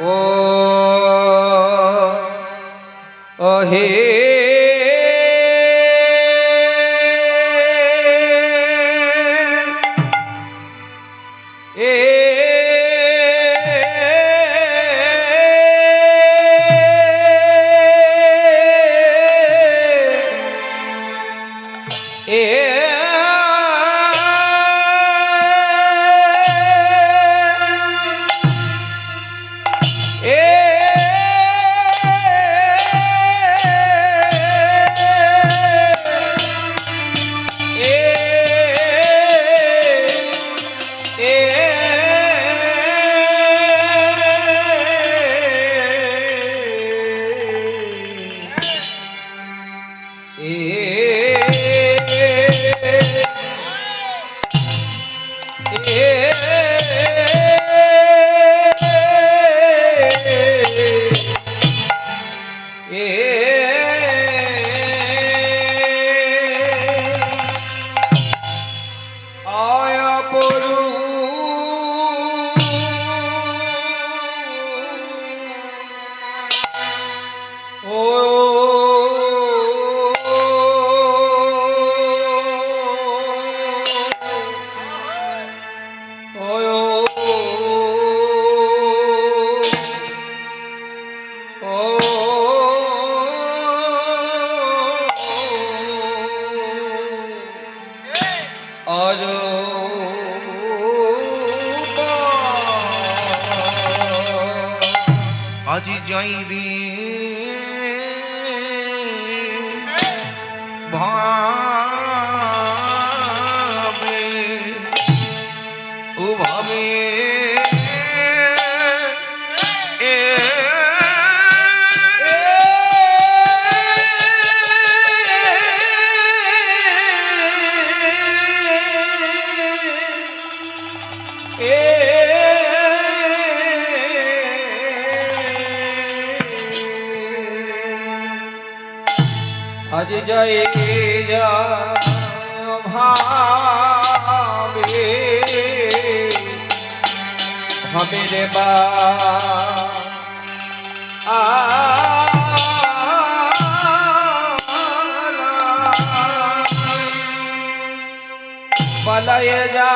ও হে আজি যাইবি ভাবে ও ভাবে আজ যাই যা ভাবে ভাবে রে বা পালায়ে যা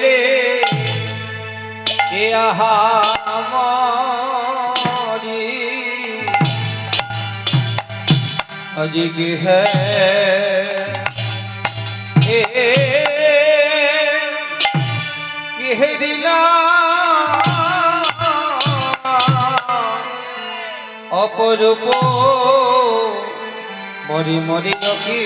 রে এ আহা अजी की है दिला अपरूप मरी मरी की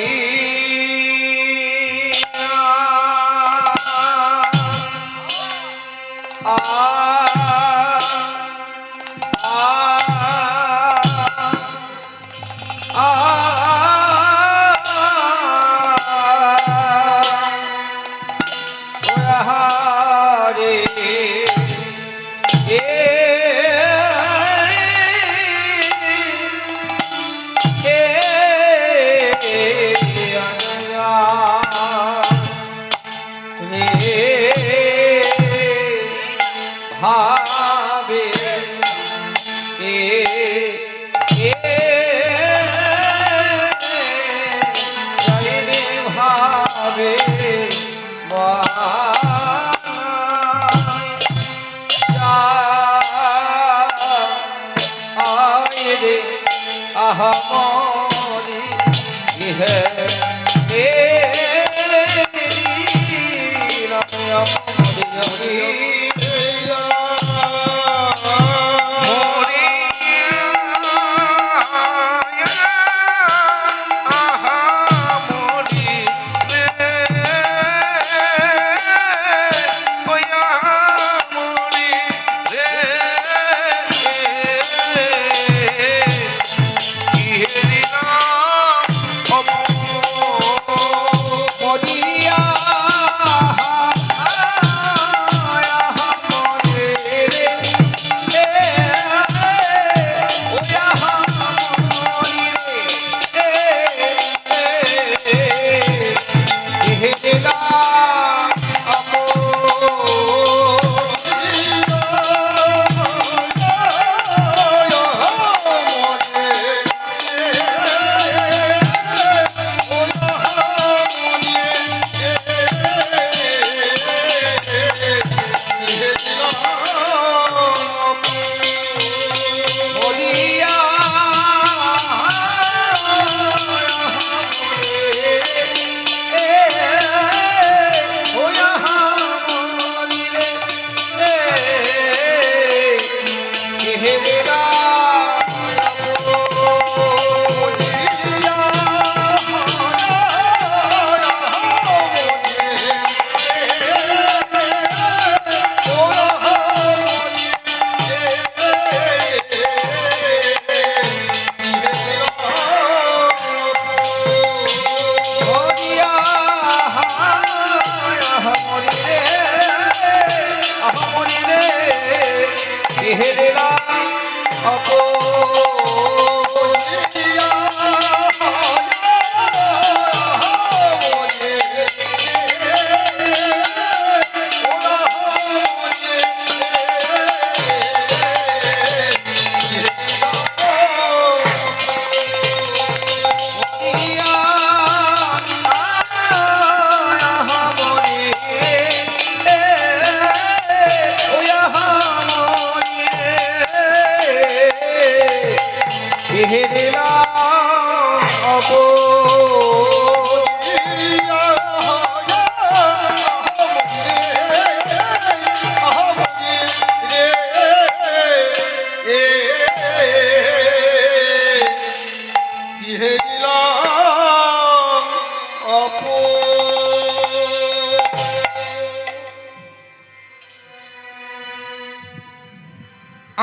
भावे भावे रे अहमोरी है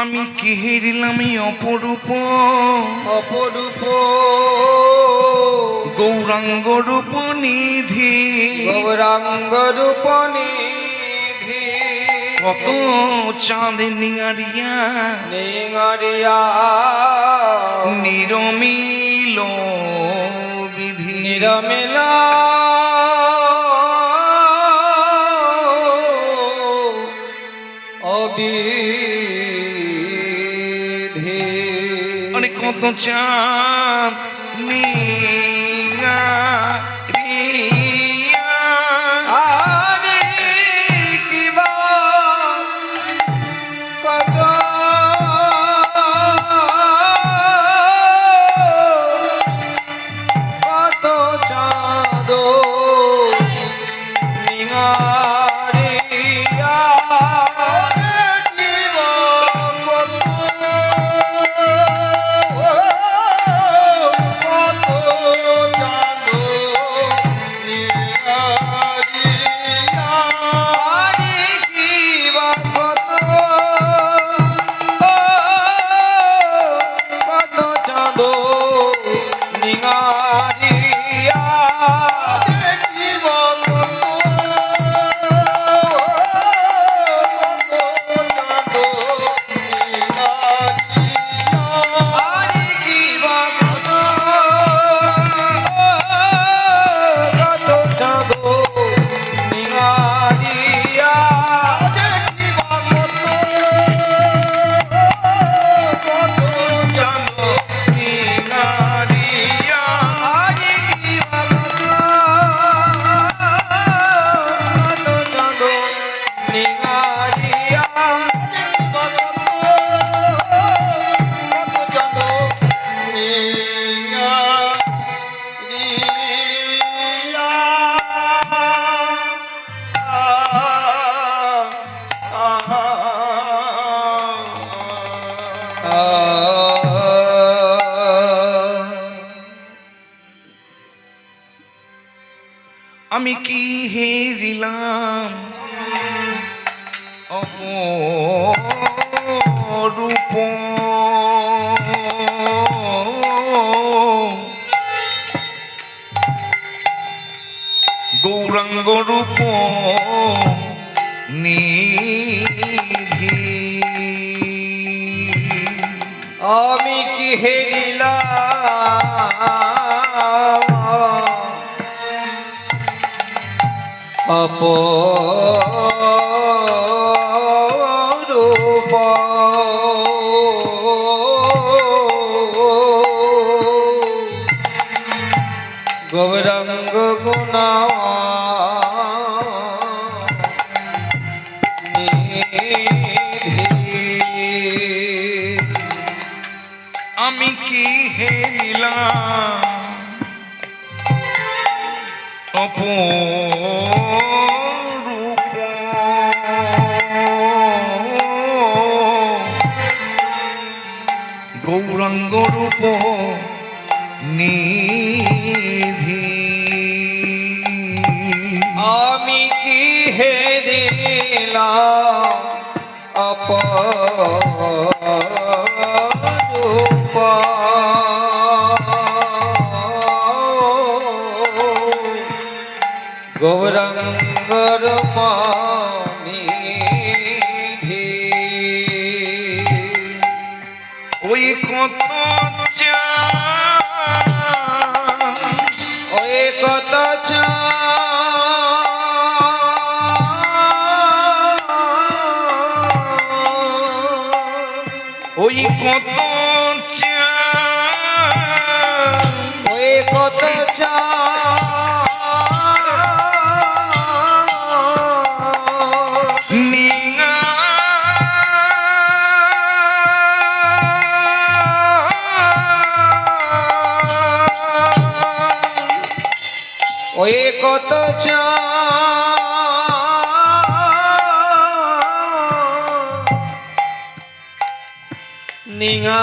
আমি কি হেরিলাম এই অপরূপ অপরূপ গৌরাঙ্গ রূপ নিধি গৌরাঙ্গ রূপ নিধি কত চাঁদ নিঙারিয়া নিঙারিয়া নিরমিল বিধি নিরমিলা অবিধি অনেক কত চাঁদ নিঙারিয়া আরে কিবা কত কত চাঁদ নিঙারিয়া কিবা কত কত চাঁদ নিঙারিয়া আরে কিবা কত কত চাঁদ নিঙারিয়া দেখিব আমি কি হেরিলাম অপরূপ গৌরাঙ্গ রূপ নিধি আমি কি হেরিলাম অপরূপ গৌরাঙ্গ গুণা আমি কি হেরিলাম অপরূপ গৌরাঙ্গ রূপ নিধি আমি কি হেরিলাম অপরূপ গৌরাঙ্গর নিধি ওই কত ওই কত ওই কত ওই কত নিঙা ওই কত নিঙা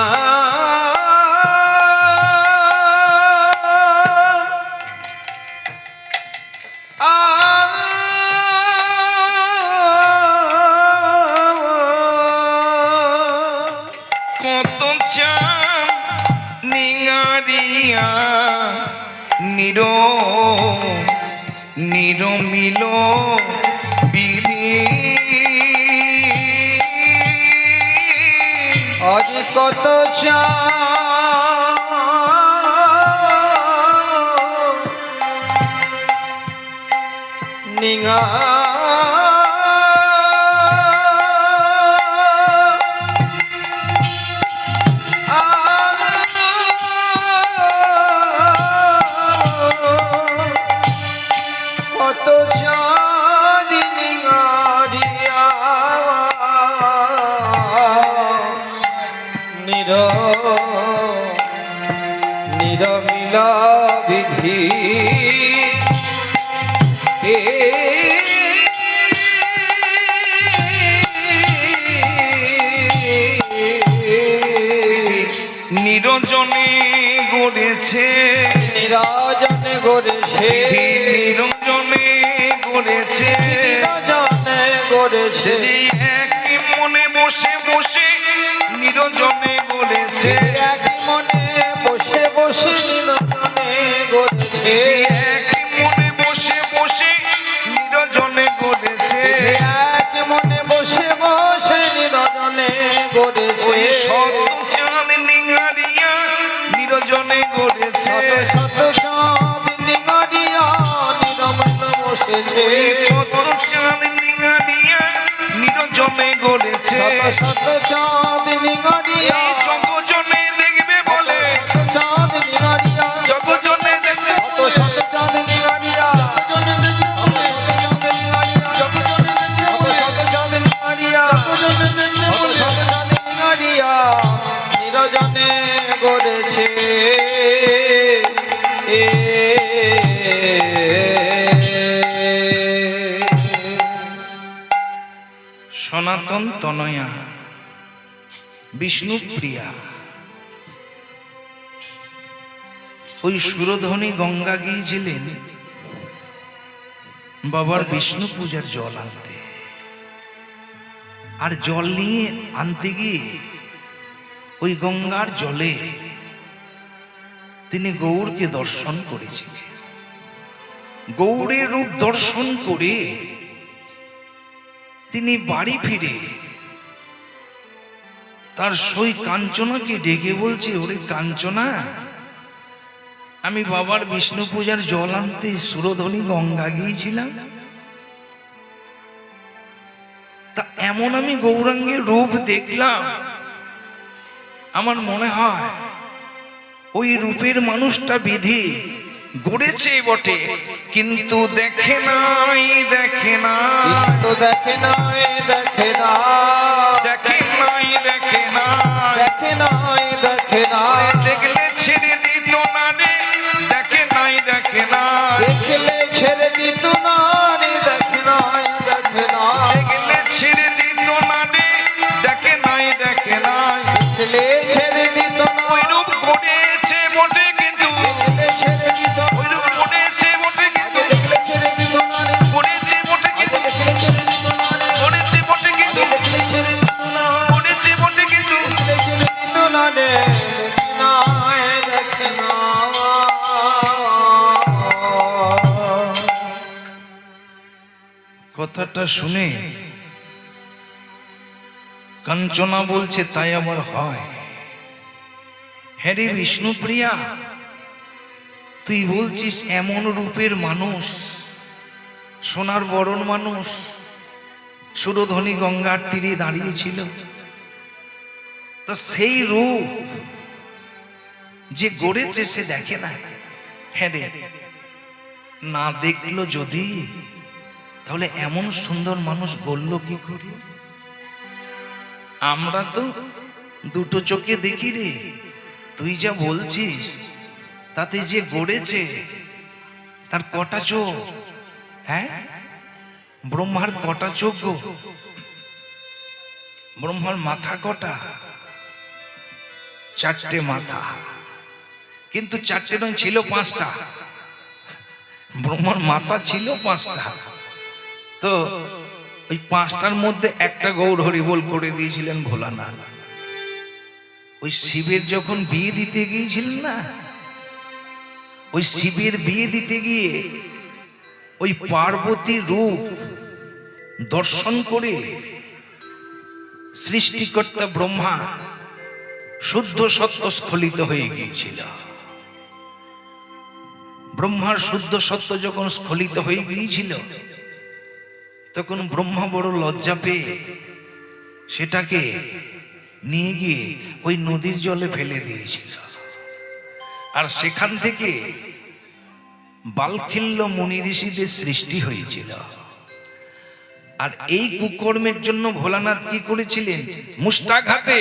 চান নিঙারিয়া নিরমিল বিধি আজ কত নিঙা কত চাঁদ নিঙারিয়া নিরমিল বিধি নিরজনে গড়েছে নিরজনে গড়েছে নিরজনে গড়েছে নিরজনে গড়েছে যে একই মনে বসে বসে নিরজনে গড়েছে একই মনে বসে বসে নিরজনে গড়েছে একই মনে বসে বসে নিরজনে গড়েছে একই মনে বসে বসে নিরজনে গড়েছে ওই শত চাঁদ নিঙারিয়া নিরজনে গড়েছে শত চাঁদ নিঙারিয়া নিরমিল বসেছে ওই কত চাঁদ নিঙারিয়া নিরজনে গড়েছে শত চাঁদ নিঙারিয়া এই জগজনে দেখবে বলে চাঁদ নিঙারিয়া জগজনে দেখবে শত চাঁদ নিঙারিয়া নিরজনে গড়েছে সনাতন তনয়া বিষ্ণুপ্রিয়া ওই সুরধ্বনি গঙ্গা গিয়েছিলেন বাবার বিষ্ণু পূজার জল আনতে, আর জল নিয়ে আনতে গিয়ে ওই গঙ্গার জলে তিনি গৌরকে দর্শন করেছিলেন। গৌরের রূপ দর্শন করে তিনি বাড়ি ফিরে তার সই কাঞ্চনাকে ডেকে বলছে, ওরে কাঞ্চনা, আমি বাবার বিষ্ণু পূজার জল আনতে সুরধ্বনি গঙ্গা গিয়েছিলাম, তা এমন আমি গৌরাঙ্গের রূপ দেখলাম, আমার মনে হয় ওই রূপের মানুষটা বিধি গড়েছে বটে, কিন্তু দেখে নাই দেখে না তো দেখে নাই দেখে না দেখে নাই দেখে না দেখে নাই দেখে না দেখলে ছেড়ে দিত না রে, দেখে নাই দেখে না দেখলে ছেড়ে দিত না রে, দেখে নাই দেখে না দেখলে ছেড়ে দিত না রে, দেখে নাই দেখে নাই দেখলে ছেড়ে দিত না ওই রূপ গড়েছে বটে, কিন্তু দেখলে ছেড়ে দিত না ওই রূপ গড়েছে বটে, কিন্তু দেখলে ছেড়ে দিত না রে গড়েছে বটে, কিন্তু দেখলে ছেড়ে দিত না রে গড়েছে বটে, কিন্তু দেখলে ছেড়ে দিত না গড়েছে বটে, কিন্তু দেখলে ছেড়ে দিত না রে দেখে নাই দেখে না কথাটা শুনে কাঞ্চনা বলছে, তাই আমার হয়। হ্যাঁ রে বিষ্ণুপ্রিয়া, তুই বলছিস এমন রূপের মানুষ, সোনার বরণ মানুষ সুরধ্বনি গঙ্গার তীরে দাঁড়িয়েছিল, তা সেই রূপ যে গড়েছে সে দেখে না। হ্যাঁ রে, না দেখলো যদি, তাহলে এমন সুন্দর মানুষ গড়ল কি করে? আমরা তো দুটো চোখে দেখি রে, তুই যা বলছিস তাতে যে গড়েছে তার কটা চোখ? হ্যাঁ, ব্রহ্মার কটা চোখ গো? ব্রহ্মার মাথা কটা? চারটে মাথা, কিন্তু চারটে নয়, ছিল পাঁচটা। ব্রহ্মার মাথা ছিল পাঁচটা, তো ওই পাঁচটার মধ্যে একটা গৌর হরিবোল করে দিয়েছিলেন ভোলানাথ। ওই শিবের যখন বিয়ে দিতে গিয়েছিলেন না, ওই শিবের বিয়ে দিতে গিয়ে ওই পার্বতীর রূপ দর্শন করে সৃষ্টিকর্তা ব্রহ্মা শুদ্ধ সত্য স্খলিত হয়ে গিয়েছিল। ব্রহ্মার শুদ্ধ সত্য যখন স্খলিত হয়ে গিয়েছিল, তখন ব্রহ্মা বড় লজ্জা পেয়ে সেটাকে নিয়ে গিয়ে ওই নদীর জলে ফেলে দিয়েছিল। আর সেখান থেকে বালখিল্য মুনি ঋষিদের সৃষ্টি হয়েছিল। আর এই কুকর্মের জন্য ভোলানাথ কি করেছিলেন? মুষ্টাঘাতে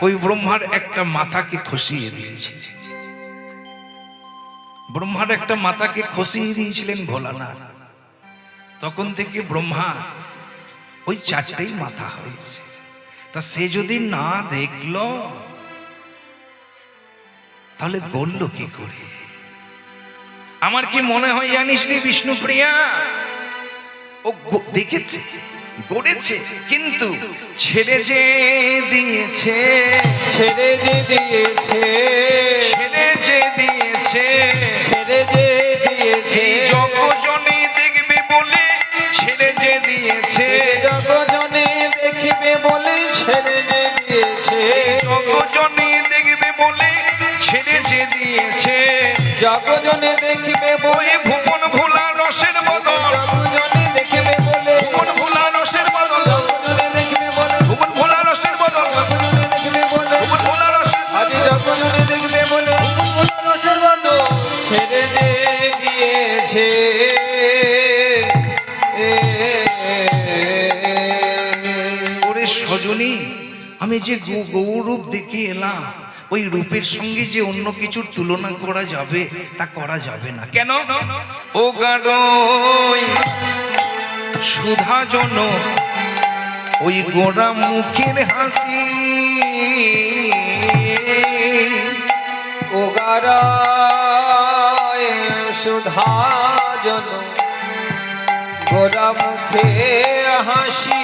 ওই ব্রহ্মার একটা মাথাকে খসিয়ে দিয়েছিলেন। ব্রহ্মার একটা মাথাকে খসিয়ে দিয়েছিলেন ভোলানাথ। তখন থেকে ব্রহ্মা ওই চারটেই মাথা হয়েছে। তা সে যদি না দেখলো তাহলে বলল কি করে? আমার কি মনে হয় জানিস রে বিষ্ণুপ্রিয়া, ও দেখেছে, গড়েছে, কিন্তু ছেড়ে যে দিয়েছে, ছেড়ে যে দিয়েছে, ছেড়ে যে দিয়েছে, ছেড়ে যে দিয়েছে, এই জগজনে দেখবে বলে ছেড়ে যে দিয়েছে, জগজনে দেখিবে বলে ছেড়ে যে দিয়েছে, জগজনে দেখবে বলে ছেড়ে যে দিয়েছে, জগজনে দেখিবে ওই বলে, ভুবন ভোলা রসের বদল, জগজনে দেখিবে বলে, ভুবন ভোলা রসের বদল, জগজনে দেখিবে বলে, ভুবন ভোলা রসের বদল, জগজনে দেখিবে বলে, ভুবন ভোলা রসের আজ জগজনে দেখবে বলে, রসের বন্ধু ছেড়ে যে দিয়েছে। ওরে সজনী, আমি যে গৌরূপ দেখে এলাম, ওই রূপের সঙ্গে যে অন্য কিছুর তুলনা করা যাবে তা করা যাবে না। কেন? ও গাড়ই সুধা জন ওই গোড়া মুখের হাসি, ওগারায় সুধা জন গোরা মুখে হাসি,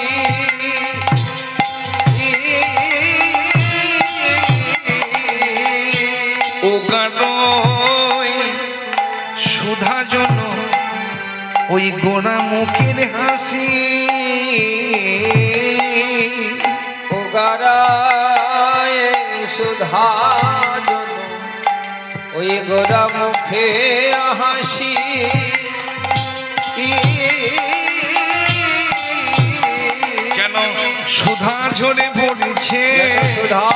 ও গাড়ই সুধা জন ওই গোড়া মুখের হাসি, ওগারায় সুধা জন ওই গোরা মুখে হাসি, যেন সুধা ঝরে পড়েছে, সুধা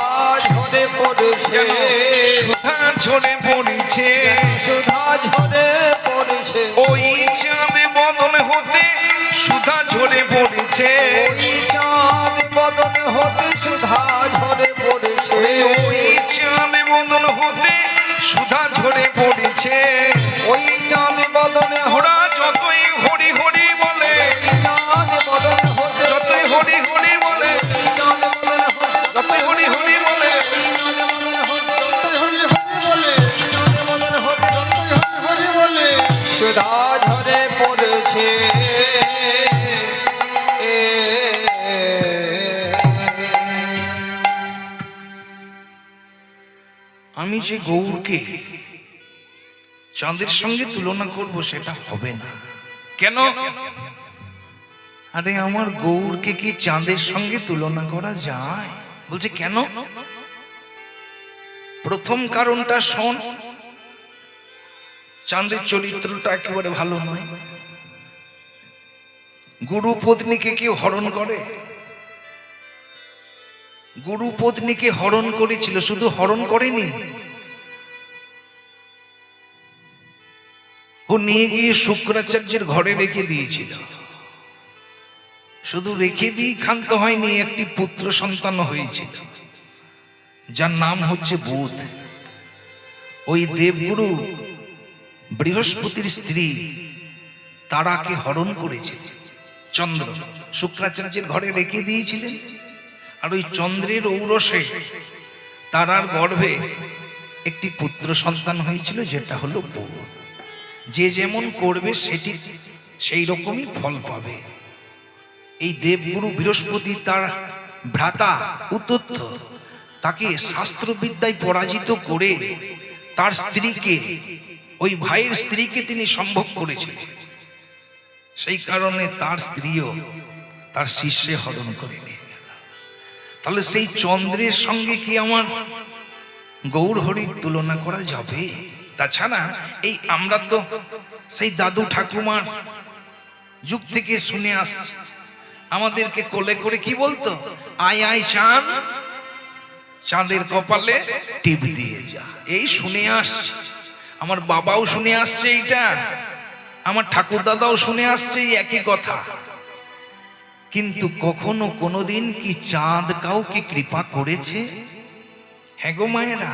ঝরে পড়েছে, সুধা ঝরে পড়েছে, সুধা ঝরে পড়েছে, ওই চাঁদ বদন হতে সুধা ঝরে পড়েছে, ওই চাঁদ বদন হতে সুধা ঝরে পড়েছে, ওই চাঁদ বদন হতে সুধা ঝরে পড়েছে, ওই চাঁদ বদন ওরা যতই হরি হরি বলে, চাঁদ বদন হতে, যতই হরি হরি বলে, চাঁদ বদন হতে, যতই হরি হরি বলে, সুধা ঝরে পড়েছে। আমি যে গৌরকে চাঁদের সঙ্গে তুলনা করব সেটা হবে না। কেন? আরে আমার গৌরকে কি চাঁদের সঙ্গে তুলনা করা যায়? বলছে কেন? প্রথম কারণটা শোন, চাঁদের চরিত্রটা একেবারে ভালো নয়। গুরু পত্নীকে কেউ হরণ করে? গুরু পত্নীকে হরণ করেছিল, শুধু হরণ করেনি, ও নিয়ে গিয়ে শুক্রাচার্যের ঘরে রেখে দিয়েছিল। শুধু রেখে দিয়ে ক্ষান্ত হয়নি, একটি পুত্র সন্তান হয়েছিল যার নাম হচ্ছে বুধ। ওই দেবগুরু বৃহস্পতির স্ত্রী তারাকে হরণ করেছিল। চন্দ্র শুক্রাচার্যের ঘরে রেখে দিয়েছিলেন, আর ওই চন্দ্রের ঔরসে তারার গর্ভে একটি পুত্র সন্তান হয়েছিল, যেটা হলো বুধ। যে যেমন করবে সেটি সেই রকমই ফল পাবে। এই দেবগুরু বৃহস্পতি তার ভ্রাতা উতথ্য তাকে শাস্ত্রবিদ্যায় পরাজিত করে তার স্ত্রীকে, ওই ভাইয়ের স্ত্রীকে তিনি সম্ভব করেছিলেন। সেই কারণে তার স্ত্রীও তার শিষ্যে হরণ করে নিয়ে গেল। তাহলে সেই চন্দ্রের সঙ্গে কি আমার গৌর হরির তুলনা করা যাবে? তাছাড়া এই আমরা তো সেই দাদু ঠাকুমার যুগ থেকে শুনে আসছি, আমাদেরকে কোলে করে কি বলতো, আয় আয় চাঁদ, চাঁদের কপালে টিপ দিয়ে যা। এই শুনে আসছে, আমার বাবাও শুনে আসছে এইটা, আমার ঠাকুর দাদাও শুনে আসছে এই একই কথা। কিন্তু কখনো কোনোদিন কি চাঁদ কাউকে কৃপা করেছে? হ্যাঁ গো মায়েরা,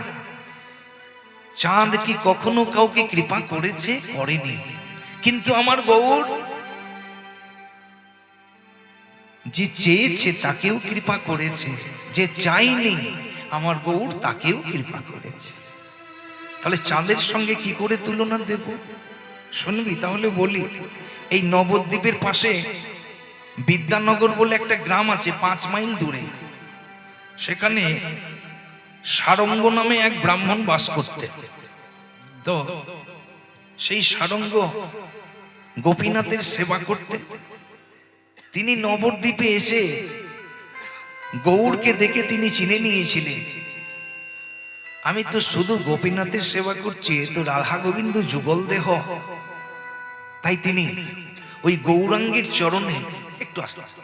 চাঁদ কি কখনো কাউকে কৃপা করেছে? করেনি। কিন্তু আমার গৌর যে চেয়েছে তাকেও কৃপা করেছে, যে চাইনি আমার গৌর তাকেও কৃপা করেছে। তাহলে চাঁদের সঙ্গে কি করে তুলনা দেব? শুনবি? তাহলে বলি, এই নবদ্বীপের পাশে বিদ্যানগর বলে একটা গ্রাম আছে 5 মাইল দূরে। সেখানে সারঙ্গ নামে এক ব্রাহ্মণ বাস করতেন। তো সেই সারঙ্গ গোপীনাথের সেবা করতেন। তিনি নবদ্বীপে এসে গৌরকে দেখে তিনি চিনে নিয়েছিলেন, আমি তো শুধু গোপীনাথের সেবা করছি, এ তো রাধা গোবিন্দ যুগল দেহ। তাই তিনি ওই গৌরাঙ্গের চরণে, একটু আসতে,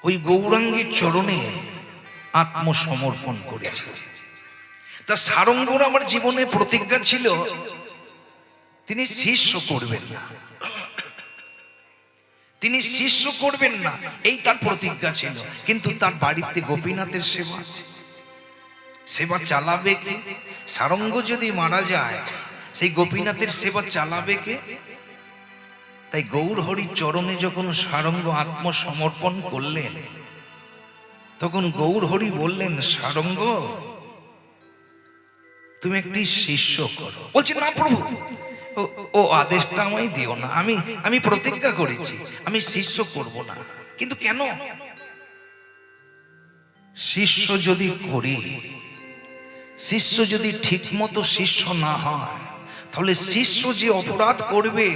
ওই গৌরাঙ্গের চরণে আত্মসমর্পণ করেছে। তা সারঙ্গর আমার জীবনে প্রতিজ্ঞা ছিল তিনি শিষ্য করবেন না, তিনি শিষ্য করবেন না, এই তার প্রতিজ্ঞা ছিল। কিন্তু তার বাড়িতে গোপীনাথের সেবা আছে, সেবা চালাবে কে? সারঙ্গ যদি মারা যায় সেই গোপীনাথের সেবা চালাবে কে? তাই গৌর হরির চরণে যখন সারঙ্গ আত্মসমর্পণ করলেন, তখন গৌর হরি বললেন, সারঙ্গ তুমি একটি শিষ্য করো। বলছে, না প্রভু, ও আদেশটা আমায় দিও না, আমি প্রতিজ্ঞা করেছি আমি শিষ্য করব না। কিন্তু কেন? শিষ্য যদি করি, শিষ্য যদি ঠিক মতো শিষ্য না হয়, তাহলে শিষ্য যে অপরাধ করবে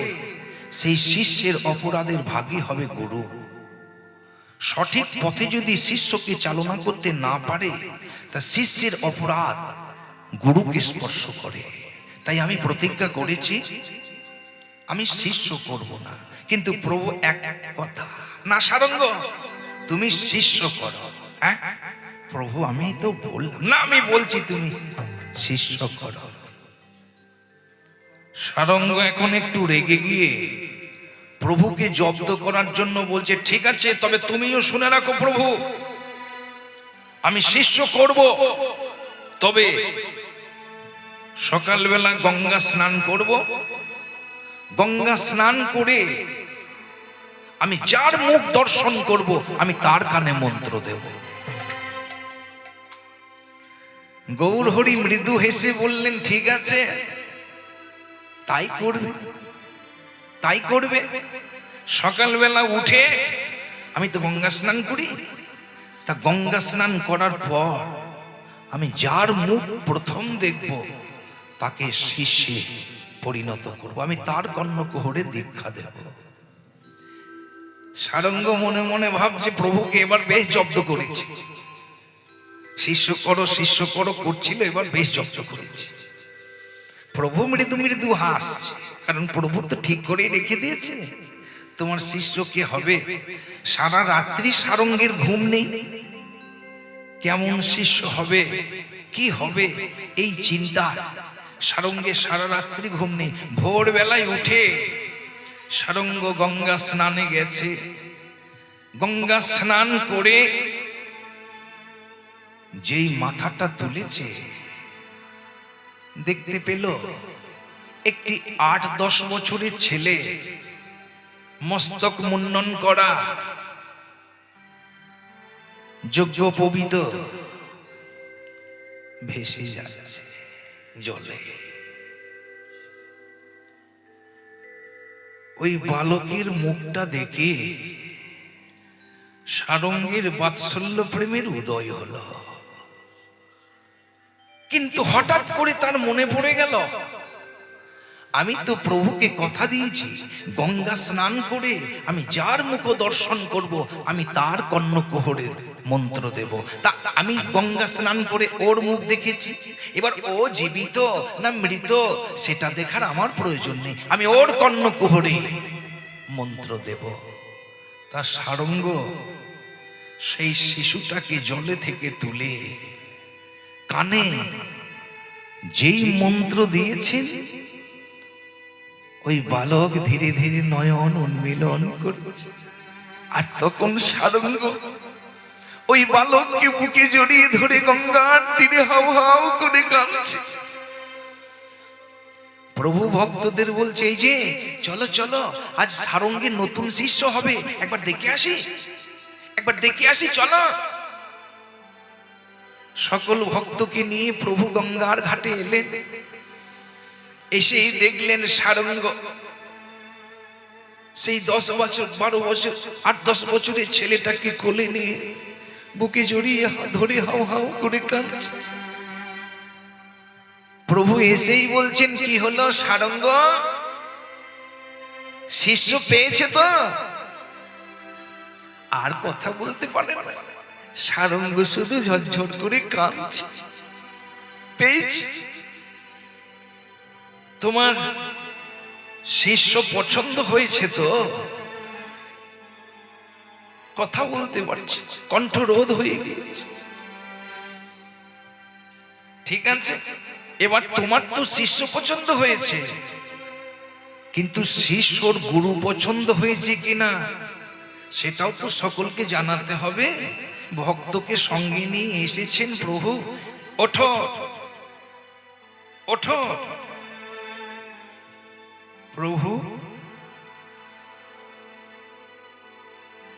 সেই শিষ্যের অপরাধের ভাগী হবে গুরু। সঠিক পথে যদি শিষ্যকে চালনা করতে না পারে, তা শিষ্যের অপরাধ গুরুকে স্পর্শ করে। তাই আমি প্রতিজ্ঞা করেছি আমি শিষ্য করব না। কিন্তু প্রভু এক কথা, না সারঙ্গ তুমি শিষ্য করো। হ্যাঁ প্রভু, আমি তো বললাম না, আমি বলছি তুমি শিষ্য করো। সারঙ্গ এখন একটু রেগে গিয়ে প্রভুকে জব্দ করার জন্য বলছে, ঠিক আছে, তবে তুমিও শুনে রাখো প্রভু, আমি শিষ্য করব, তবে সকালবেলা গঙ্গা স্নান করব, গঙ্গা স্নান করে আমি যার মুখ দর্শন করব আমি তার কানে মন্ত্র দেব। গৌর হরি মৃদু হেসে বললেন, ঠিক আছে, তাই করবে, তাই করবে। সকালবেলা উঠে আমি তো গঙ্গা স্নান করি, তা গঙ্গা স্নান করার পর আমি যার মুখ প্রথম দেখব তাকে শিষ্যে পরিণত করব, আমি তার কর্ণকুহরে দীক্ষা দেব। সারঙ্গ মনে মনে ভাবছে, প্রভুকে এবার বেশ জব্দ করেছে, শিষ্য করো শিষ্য করো করছিল, এবার বেশ জব্দ করেছে। প্রভু মৃদু মৃদু হাসছে, কারণ প্রভু তো ঠিক করে রেখে দিয়েছে তোমার শিষ্য কে হবে। সারা রাত্রি সারঙ্গের ঘুম নেই, কেমন শিষ্য হবে, কি হবে, এই চিন্তা সারঙ্গের সারা রাত্রি ঘুম নেই। ভোরবেলায় উঠে সারঙ্গ গঙ্গা স্নানে গেছে। গঙ্গা স্নান করে যেই মাথাটা তুলেছে, দেখতে পেল একটি 8-10 বছরের ছেলে মস্তক মুন্ডন করা, যজ্ঞোপবীত ভেসে যাচ্ছে জলে। ওই বালকের মুখটা দেখে সারঙ্গের বাৎসল্য প্রেমের উদয় হলো। কিন্তু হঠাৎ করে তার মনে পড়ে গেল, আমি তো প্রভুকে কথা দিয়েছি গঙ্গা স্নান করে আমি যার মুখ দর্শন করব আমি তার কর্ণকুহরের মন্ত্র দেব। তা আমি গঙ্গা স্নান করে ওর মুখ দেখেছি, এবার ও জীবিত না মৃত সেটা দেখার আমার প্রয়োজন নেই, আমি ওর কর্ণকুহরে মন্ত্র দেব। তা সারঙ্গ সেই শিশুটাকে জলে থেকে তুলে কানে যেই মন্ত্র দিয়েছেন, ওই বালক ধীরে ধীরে নয়ন উন্মিলন করছে। আর তখন সারঙ্গ ওই বালককে বুকে জড়িয়ে ধরে গঙ্গার তীরে হাউ হাউ করে কাঁদছে। প্রভু ভক্তদের বলছে, এই যে চলো চলো, আজ সারঙ্গের নতুন শিষ্য হবে, একবার দেখে আসি, একবার দেখে আসি, চলো। সকল ভক্তকে নিয়ে প্রভু গঙ্গার ঘাটে এলেন। এসেই দেখলেন সারঙ্গ সেই 10 বছর 12 বছর 8-10 বছরের ছেলেটাকে কোলে নিয়ে বুকে জড়িয়ে ধরে হাউ হাউ করে কাঁদছে। প্রভু এসেই বলছেন, কি হলো সারঙ্গ, শিষ্য পেয়েছে তো? আর কথা বলতে পারে না, সারঙ্গ শুধু ঝরঝর করে কাঁদছে। পেয়েছি, তোমার শিষ্য পছন্দ হয়েছে তো? কথা বলতে পারছে, কণ্ঠরোধ হয়ে গিয়েছে। ঠিক আছে, এবার তোমার তো শিষ্য পছন্দ হয়েছে, কিন্তু শিষ্যর গুরু পছন্দ হয়েছে কিনা সেটাও তো সকলকে জানাতে হবে। ভক্তকে সঙ্গে নিয়ে এসেছেন প্রভু, ওঠো ওঠো। প্রভু,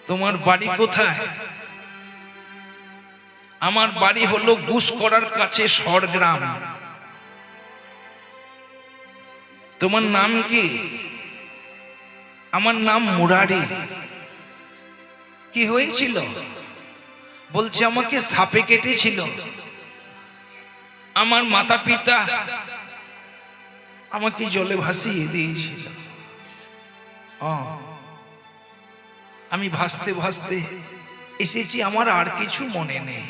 তোমার বাড়ি কোথায়? আমার বাড়ি হলো গুসকরার কাছে সরগ্রাম। তোমার নাম কি? আমার নাম মুরারি। কি হয়েছিল? বলছে আমাকে সাপে কেটেছিল, আমার মাতা পিতা আমাকে জলে ভাসিয়ে দিয়েছিল। আমি ভাসতে ভাসতে এসেছি, আমার আর কিছু মনে নেই।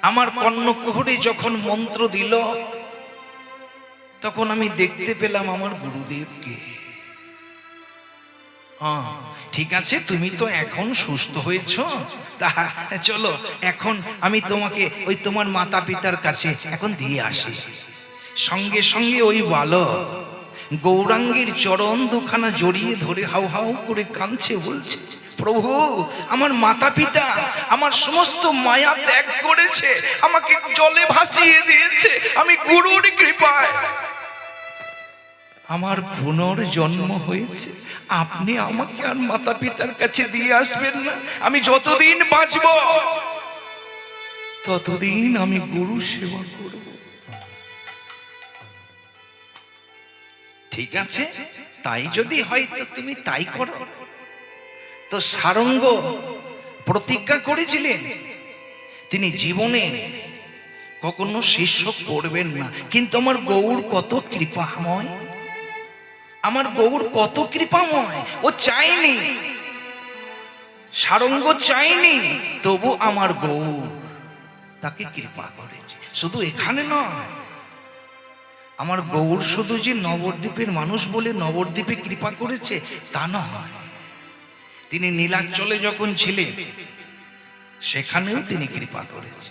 আমার কর্ণকুহরে যখন মন্ত্র দিল তখন আমি দেখতে পেলাম আমার গুরুদেবকে। ঠিক আছে, তুমি তো এখন সুস্থ হয়েছ, তা চলো এখন আমি তোমাকে ওই তোমার মাতা পিতার কাছে এখন দিয়ে আসি। সঙ্গে সঙ্গে ওই বালক গৌরাঙ্গের চরণ দুখানা জড়িয়ে ধরে হাউ হাউ করে কাঁদছে, বলছে, প্রভু, আমার মাতা পিতা আমার সমস্ত মায়া ত্যাগ করেছে, আমাকে জলে ভাসিয়ে দিয়েছে, আমি গুরুর কৃপায় আমার পুনর্জন্ম হয়েছে। আপনি আমাকে আর মাতা পিতার কাছে দিয়ে আসবেন না? আমি যতদিন বাঁচব ততদিন আমি গুরু সেবা করব। ঠিক আছে, তাই যদি হয় তো তুমি তাই করো। তো সারঙ্গ প্রতিজ্ঞা করেছিলেন তিনি জীবনে কখনো শিষ্য করবেন না। কিন্তু আমার গৌর কত কৃপাময়, আমার গৌর কত কৃপাময়, ও চাইনি, সারঙ্গ চাইনি, তবু আমার গৌর তাকে কৃপা করেছে। শুধু এখানে নয়, আমার গৌর শুধু যে নবদ্বীপের মানুষ বলে নবদ্বীপে কৃপা করেছে তা নয়, তিনি নীলাচলে যখন ছিলেন সেখানেও তিনি কৃপা করেছে।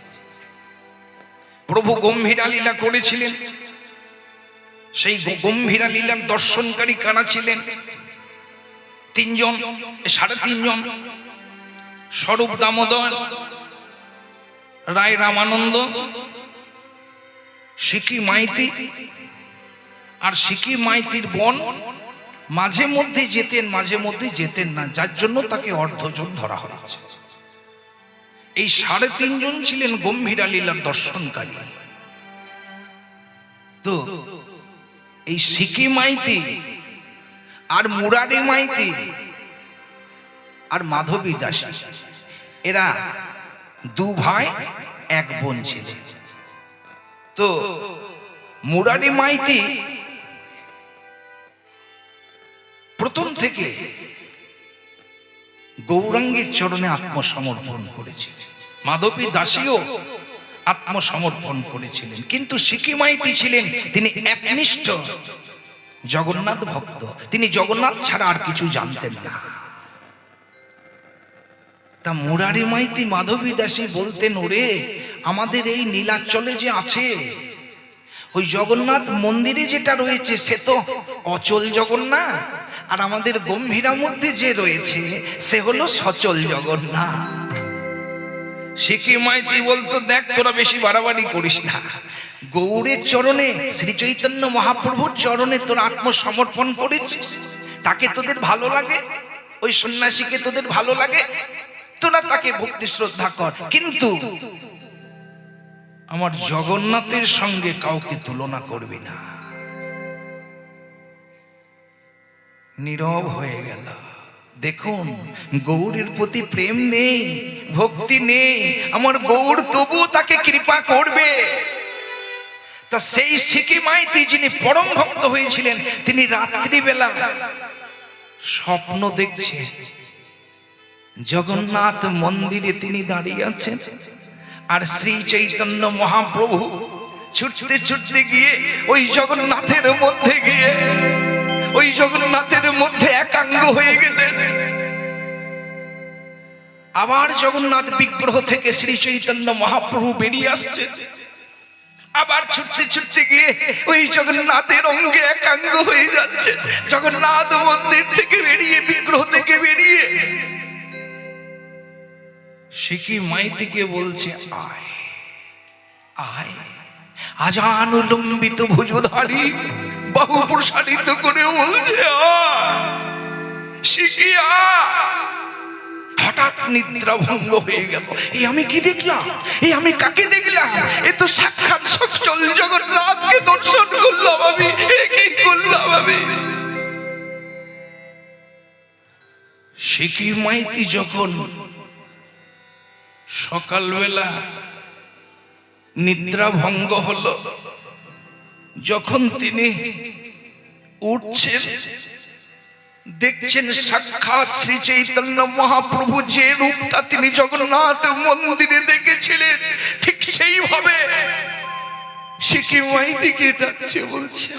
প্রভু গম্ভীরা লীলা করেছিলেন, সেই গম্ভীরা লীলার দর্শনকারী কারা ছিলেন? 3 জন, 3.5 জন, স্বরূপ দামোদর, রায় রামানন্দ, সিকি মাইতি। আর সিকি মাইতির বোন মাঝে মধ্যে যেতেন, মাঝে মধ্যে যেতেন না, যার জন্য তাকে অর্ধজন ধরা হয়েছে। এই 3.5 জন ছিলেন গম্ভীরা লীলার দর্শনকারী। তো এই সিকি মাইতি আর মুরারি মাইতি আর মাধবী দাসী, এরা 2 ভাই 1 বোন ছিলেন। তো মুরারি মাইতি প্রথম থেকে গৌরাঙ্গের চরণে আত্মসমর্পণ করেছিলেন, মাধবী দাসীও আত্মসমর্পণ করেছিলেন, কিন্তু সিকি মাইতি ছিলেন তিনি একনিষ্ঠ জগন্নাথ ভক্ত। তিনি জগন্নাথ ছাড়া আর কিছু জানতেন না। তা মুরারি মাইতি মাধবী দাসী বলতেন, ওরে আমাদের এই নীলাচলে যে আছে ওই জগন্নাথ মন্দিরে যেটা রয়েছে সে তো অচল জগন্নাথ, আর আমাদের গম্ভীরা মধ্যে যে রয়েছে সে হলো সচল জগন্নাথ। সিকি মাইতি বলতো, দেখ তোরা বেশি বাড়াবাড়ি করিস না, গৌরের চরণে শ্রী চৈতন্য মহাপ্রভুর চরণে তোরা আত্মসমর্পণ করেছিস, তাকে তোদের ভালো লাগে, ওই সন্ন্যাসীকে তোদের ভালো লাগে, তোরা তাকে ভক্তি শ্রদ্ধা কর, কিন্তু আমার জগন্নাথের সঙ্গে কাউকে তুলনা করবি না। নীরব হয়ে গেল। দেখুন, গৌরের প্রতি প্রেম নেই, ভক্তি নেই, আমার গৌর তবুও তাকে কৃপা করবে। তা সেই সিকি মাইতি যিনি পরম ভক্ত হয়েছিলেন, তিনি রাত্রিবেলা স্বপ্ন দেখছে জগন্নাথ মন্দিরে তিনি দাঁড়িয়ে আছেন, আর শ্রী চৈতন্য মহাপ্রভু ছুটতে ছুটতে গিয়ে ওই জগন্নাথের মধ্যে গিয়ে ওই জগন্নাথের মধ্যে একাঙ্গ হয়ে গেলেন। আবার জগন্নাথ বিগ্রহ থেকে শ্রী চৈতন্য মহাপ্রভু বেরিয়ে আসছে, আবার ছুটতে ছুটতে গিয়ে ওই জগন্নাথের অঙ্গে একাঙ্গ হয়ে যাচ্ছে। জগন্নাথ মন্দির থেকে বেরিয়ে, বিগ্রহ থেকে বেরিয়ে সিকি মাইতিকে বলছে, আয় আয়, আজানুলম্বিত ভুজধারী বাহু প্রসারিত করে বলছে, সিকি আয়। হঠাৎ নিদ্রা ভঙ্গ হয়ে গেল। এই আমি কি দেখলাম? এই আমি কাকে দেখলাম? এ তো সাক্ষাৎ সচল জগন্নাথকে দর্শন করলাম আমি। এ কি করলাম আমি? সিকি মাইতি যখন সকালবেলা নিদ্রা ভঙ্গ হলো, যখন তিনি উঠছেন, দেখছেন সাক্ষাৎ শ্রী চৈতন্য মহাপ্রভু যে রূপটা তিনি জগন্নাথ মন্দিরে দেখেছিলেন, ঠিক সেইভাবে সিকি মাইতিকে ডাকছে, বলছে,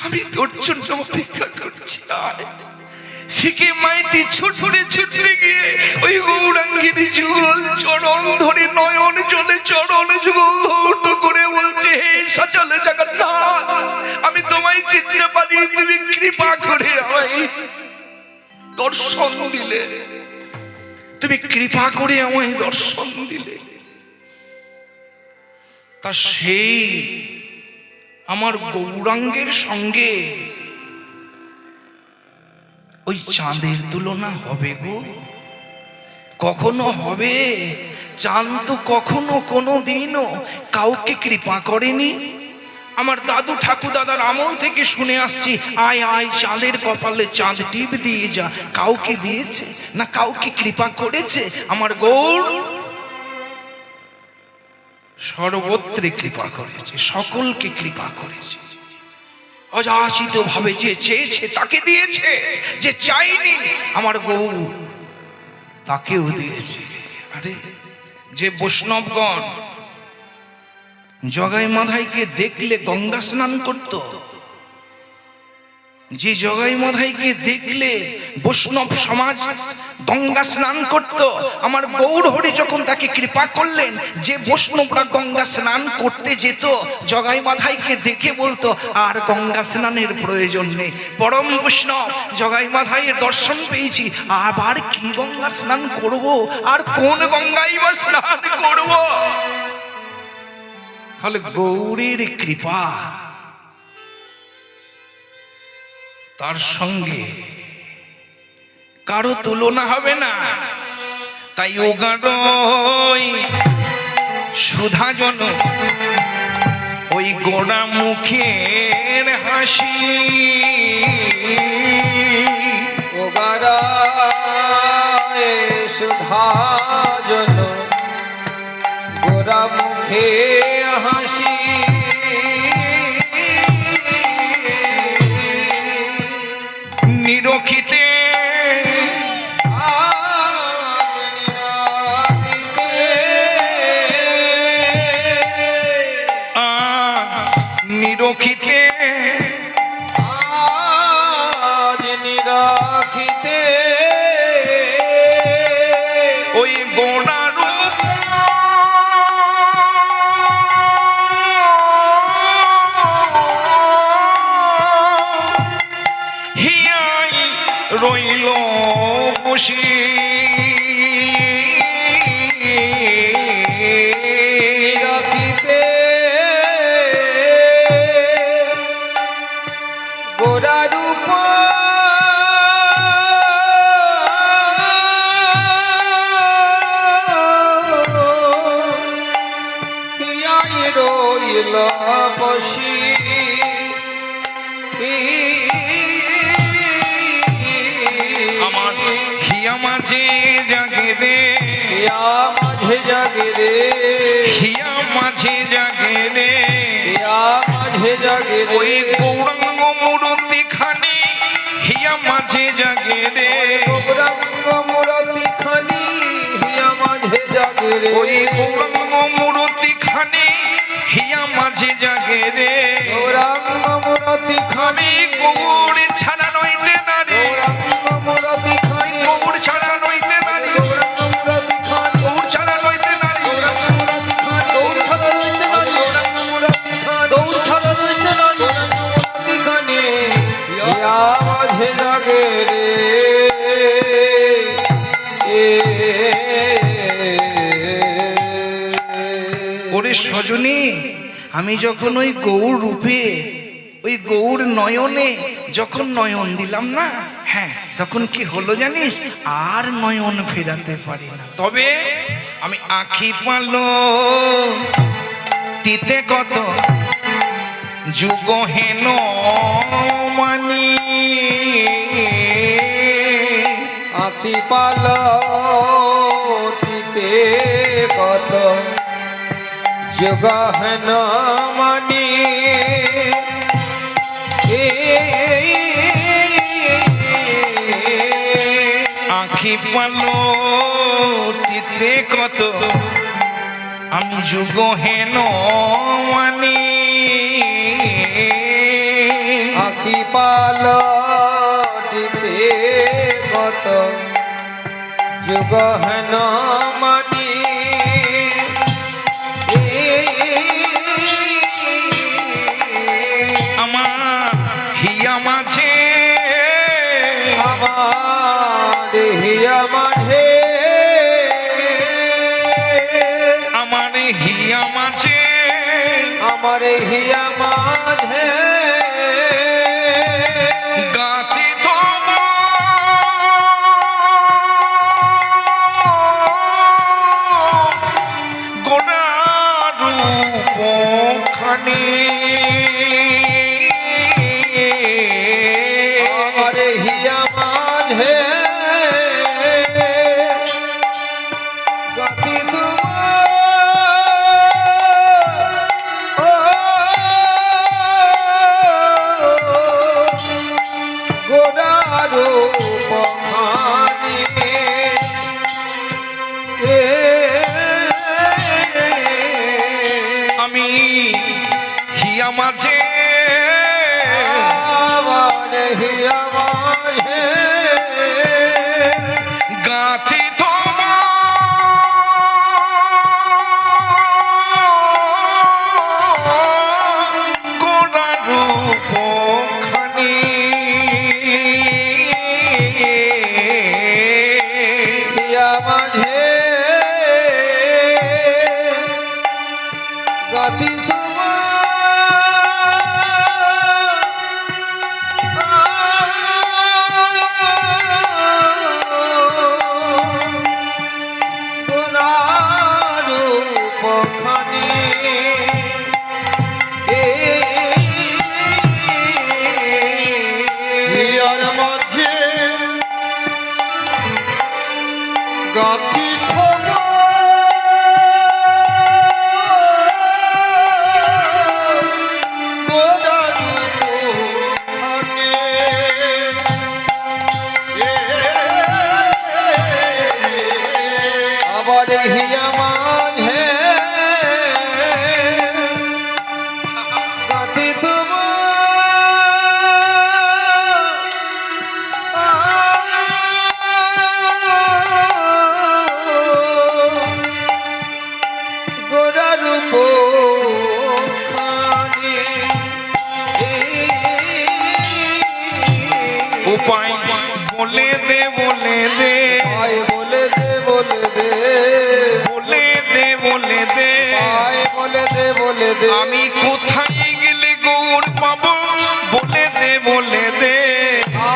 আমি তোর জন্য অপেক্ষা করছি। সিকি মাইতি ছুটতে ছুটতে গিয়ে ওই গৌরাঙ্গীর যুগল চরণ ধরে নয়ন জলে চরণ যুগল ধৌত করে বলছে, হে সচল জগন্নাথ, আমি তোমায় চিনতে পারি, তুমি কৃপা করে আমায় দর্শন দিলে, তুমি কৃপা করে আমায় দর্শন দিলে। তা সেই আমার গৌরাঙ্গের সঙ্গে ওই চাঁদের তুলনা হবে গো? কখনো হবে? চাঁদ তো কখনো কোনো দিনও কাউকে কৃপা করেনি। আমার দাদু ঠাকুরদাদার আমল থেকে শুনে আসছি, আয় আয় চাঁদের কপালে চাঁদ টিপ দিয়ে যা। কাউকে দিয়েছে না কাউকে কৃপা করেছে? আমার গৌর সর্বত্রে কৃপা করেছে, সকলকে কৃপা করেছে। অযাচিত ভাবে যে চেয়েছে তাকে দিয়েছে, যে চাইনি আমার গৌর তাকেও দিয়েছে। আরে যে বৈষ্ণবগণ জগাই মাধাইকে দেখলে গঙ্গা স্নান করত, যে জগাই মাধাইকে দেখলে বৈষ্ণব সমাজ গঙ্গা স্নান করত, আমার গৌর হরি যখন তাকে কৃপা করলেন, যে বৈষ্ণবরা গঙ্গা স্নান করতে যেত, জগাই মাধাইকে দেখে বলতো, আর গঙ্গা স্নানের প্রয়োজন নেই, পরম বৈষ্ণব জগাই মাধাইয়ের দর্শন পেয়েছি, আবার কি গঙ্গা স্নান করব, আর কোন গঙ্গাই বা স্নান করব? তাহলে গৌরের কৃপা, তার সঙ্গে কারো তুলনা হবে না। তাই ওগারই সুধাজন ওই গোড়া মুখের হাসি, ওগারায় সুধাজন গোরা মুখ মুখে হাসি নিরখিতে নিরখিতে আজ নিরাখিতে ওই গোড়ার হিয়াই রইল বসি নিরাখিতে গোরা রূপ রইল বসি আমার হিয়া মাঝে জাগে রে হিয়া মাঝে জাগে রে হিয়া মাঝে জাগে রে হিয়া মাঝে জাগে রে ওই গৌরাঙ্গ মূর্তি খানি হিয়া মাঝে জাগে রে গৌরাঙ্গ মূরতি খানি হিয়া মাঝে জাগে রে ওই গৌরাঙ্গ মূর্তি খানি হিয়া মাঝে জাগে রে গৌরাঙ্গ মূরতি আমি খানি গৌর ছাড়া নইতে নারে গৌরাঙ্গ মূরতি খানি গৌর ছাড়া নইতে নারে গৌরাঙ্গ মূরতি খানি গৌর ছাড়া নইতে নারে গৌরাঙ্গ মূরতি খানি গৌর ছাড়া রইতে না গৌরাঙ্গ মূরতি খানি গৌর ছাড়া রইতে না গৌরাঙ্গ মূরতি খানি হিয়া মাঝে জাগে রে ওরে সজনী আমি যখন ওই গৌর রূপে ওই গৌর নয়নে যখন নয়ন দিলাম না, হ্যাঁ তখন কি হলো জানিস, আর নয়ন ফেরাতে পারি না। তবে আমি আখি পালো তিতে কত যুগ হেন মানি আখি পালতিতে কত জগহন মানি আখি পালো তিতে কত আমি যুগ হেন মানি আখি পালতিতে কত জগহন মানি আমার হিয়া মাঝে আমার হিয়া মাঝে আমার হিয়া মাঝে আমার হিয়া মাঝে গাতি তোমা গোড়া রূপ খানি আমার হিয়া মাঝে গতি গোড়ারো পখানি আমি হিয়া মাঝে আমার হিয়া মাঝে গাতি তোমা গোড়া রূপ খানি হিয়া মাঝে গতি গতি বলে দে আমি কোথায় গেলে গৌর পাবো বলে দে বলে দে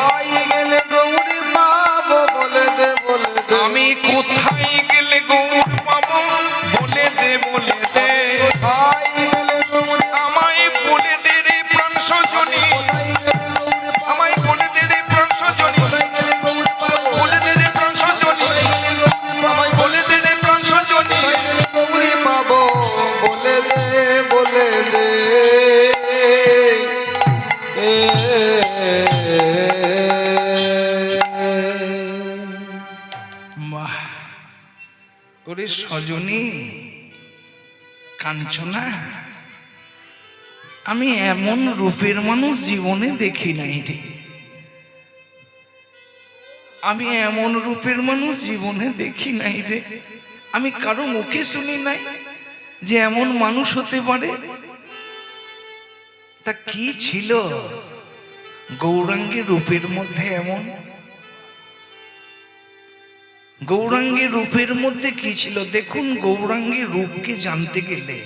আই গেলে গৌরী পাবো বলে দে বলে দে আমি কোথায় গেলে গৌর পাবো বলে দে বলে দে আই গেলে গৌরী আমায় বলে দে রে প্রাণ সজনী আমায় বলে দে রে প্রাণ সজনী বলে দে রে প্রাণ সজনী আমায় বলে দে রে প্রাণ সজনী গৌরী পাবো বলে দে বলে দে বাহ ওরে সজনী কাঞ্চনা আমি এমন রূপের মানুষ জীবনে দেখি নাই রে আমি এমন রূপের মানুষ জীবনে দেখি নাই রে আমি কারো মুখে শুনি নাই যে এমন মানুষ হতে পারে তা কি ছিল গৌরাঙ্গী রূপের মধ্যে এমন গৌরাঙ্গী রূপের মধ্যে কি ছিল দেখুন গৌরাঙ্গী রূপকে জানতে গেলে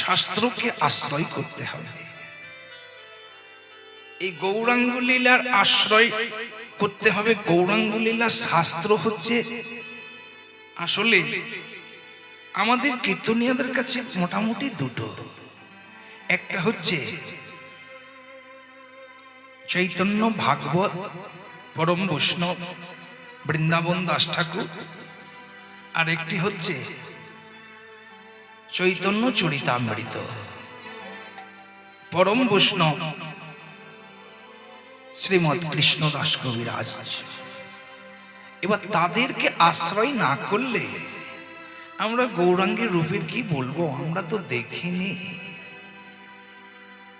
শাস্ত্রকে আশ্রয় করতে হবে এই গৌরাঙ্গ লীলার আশ্রয় করতে হবে গৌরাঙ্গ লীলার শাস্ত্র হচ্ছে আসলে আমাদের কীর্তনীয়দের কাছে মোটামুটি দুটো একটা হচ্ছে চৈতন্য ভাগবত পরম বৈষ্ণব বৃন্দাবন দাস ঠাকুর আর একটি হচ্ছে চৈতন্য চরিতামৃত পরম বৈষ্ণব শ্রীমৎ কৃষ্ণ দাস কবিরাজ এবার তাদেরকে আশ্রয় না করলে আমরা গৌরাঙ্গের রূপের কি বলবো আমরা তো দেখিনি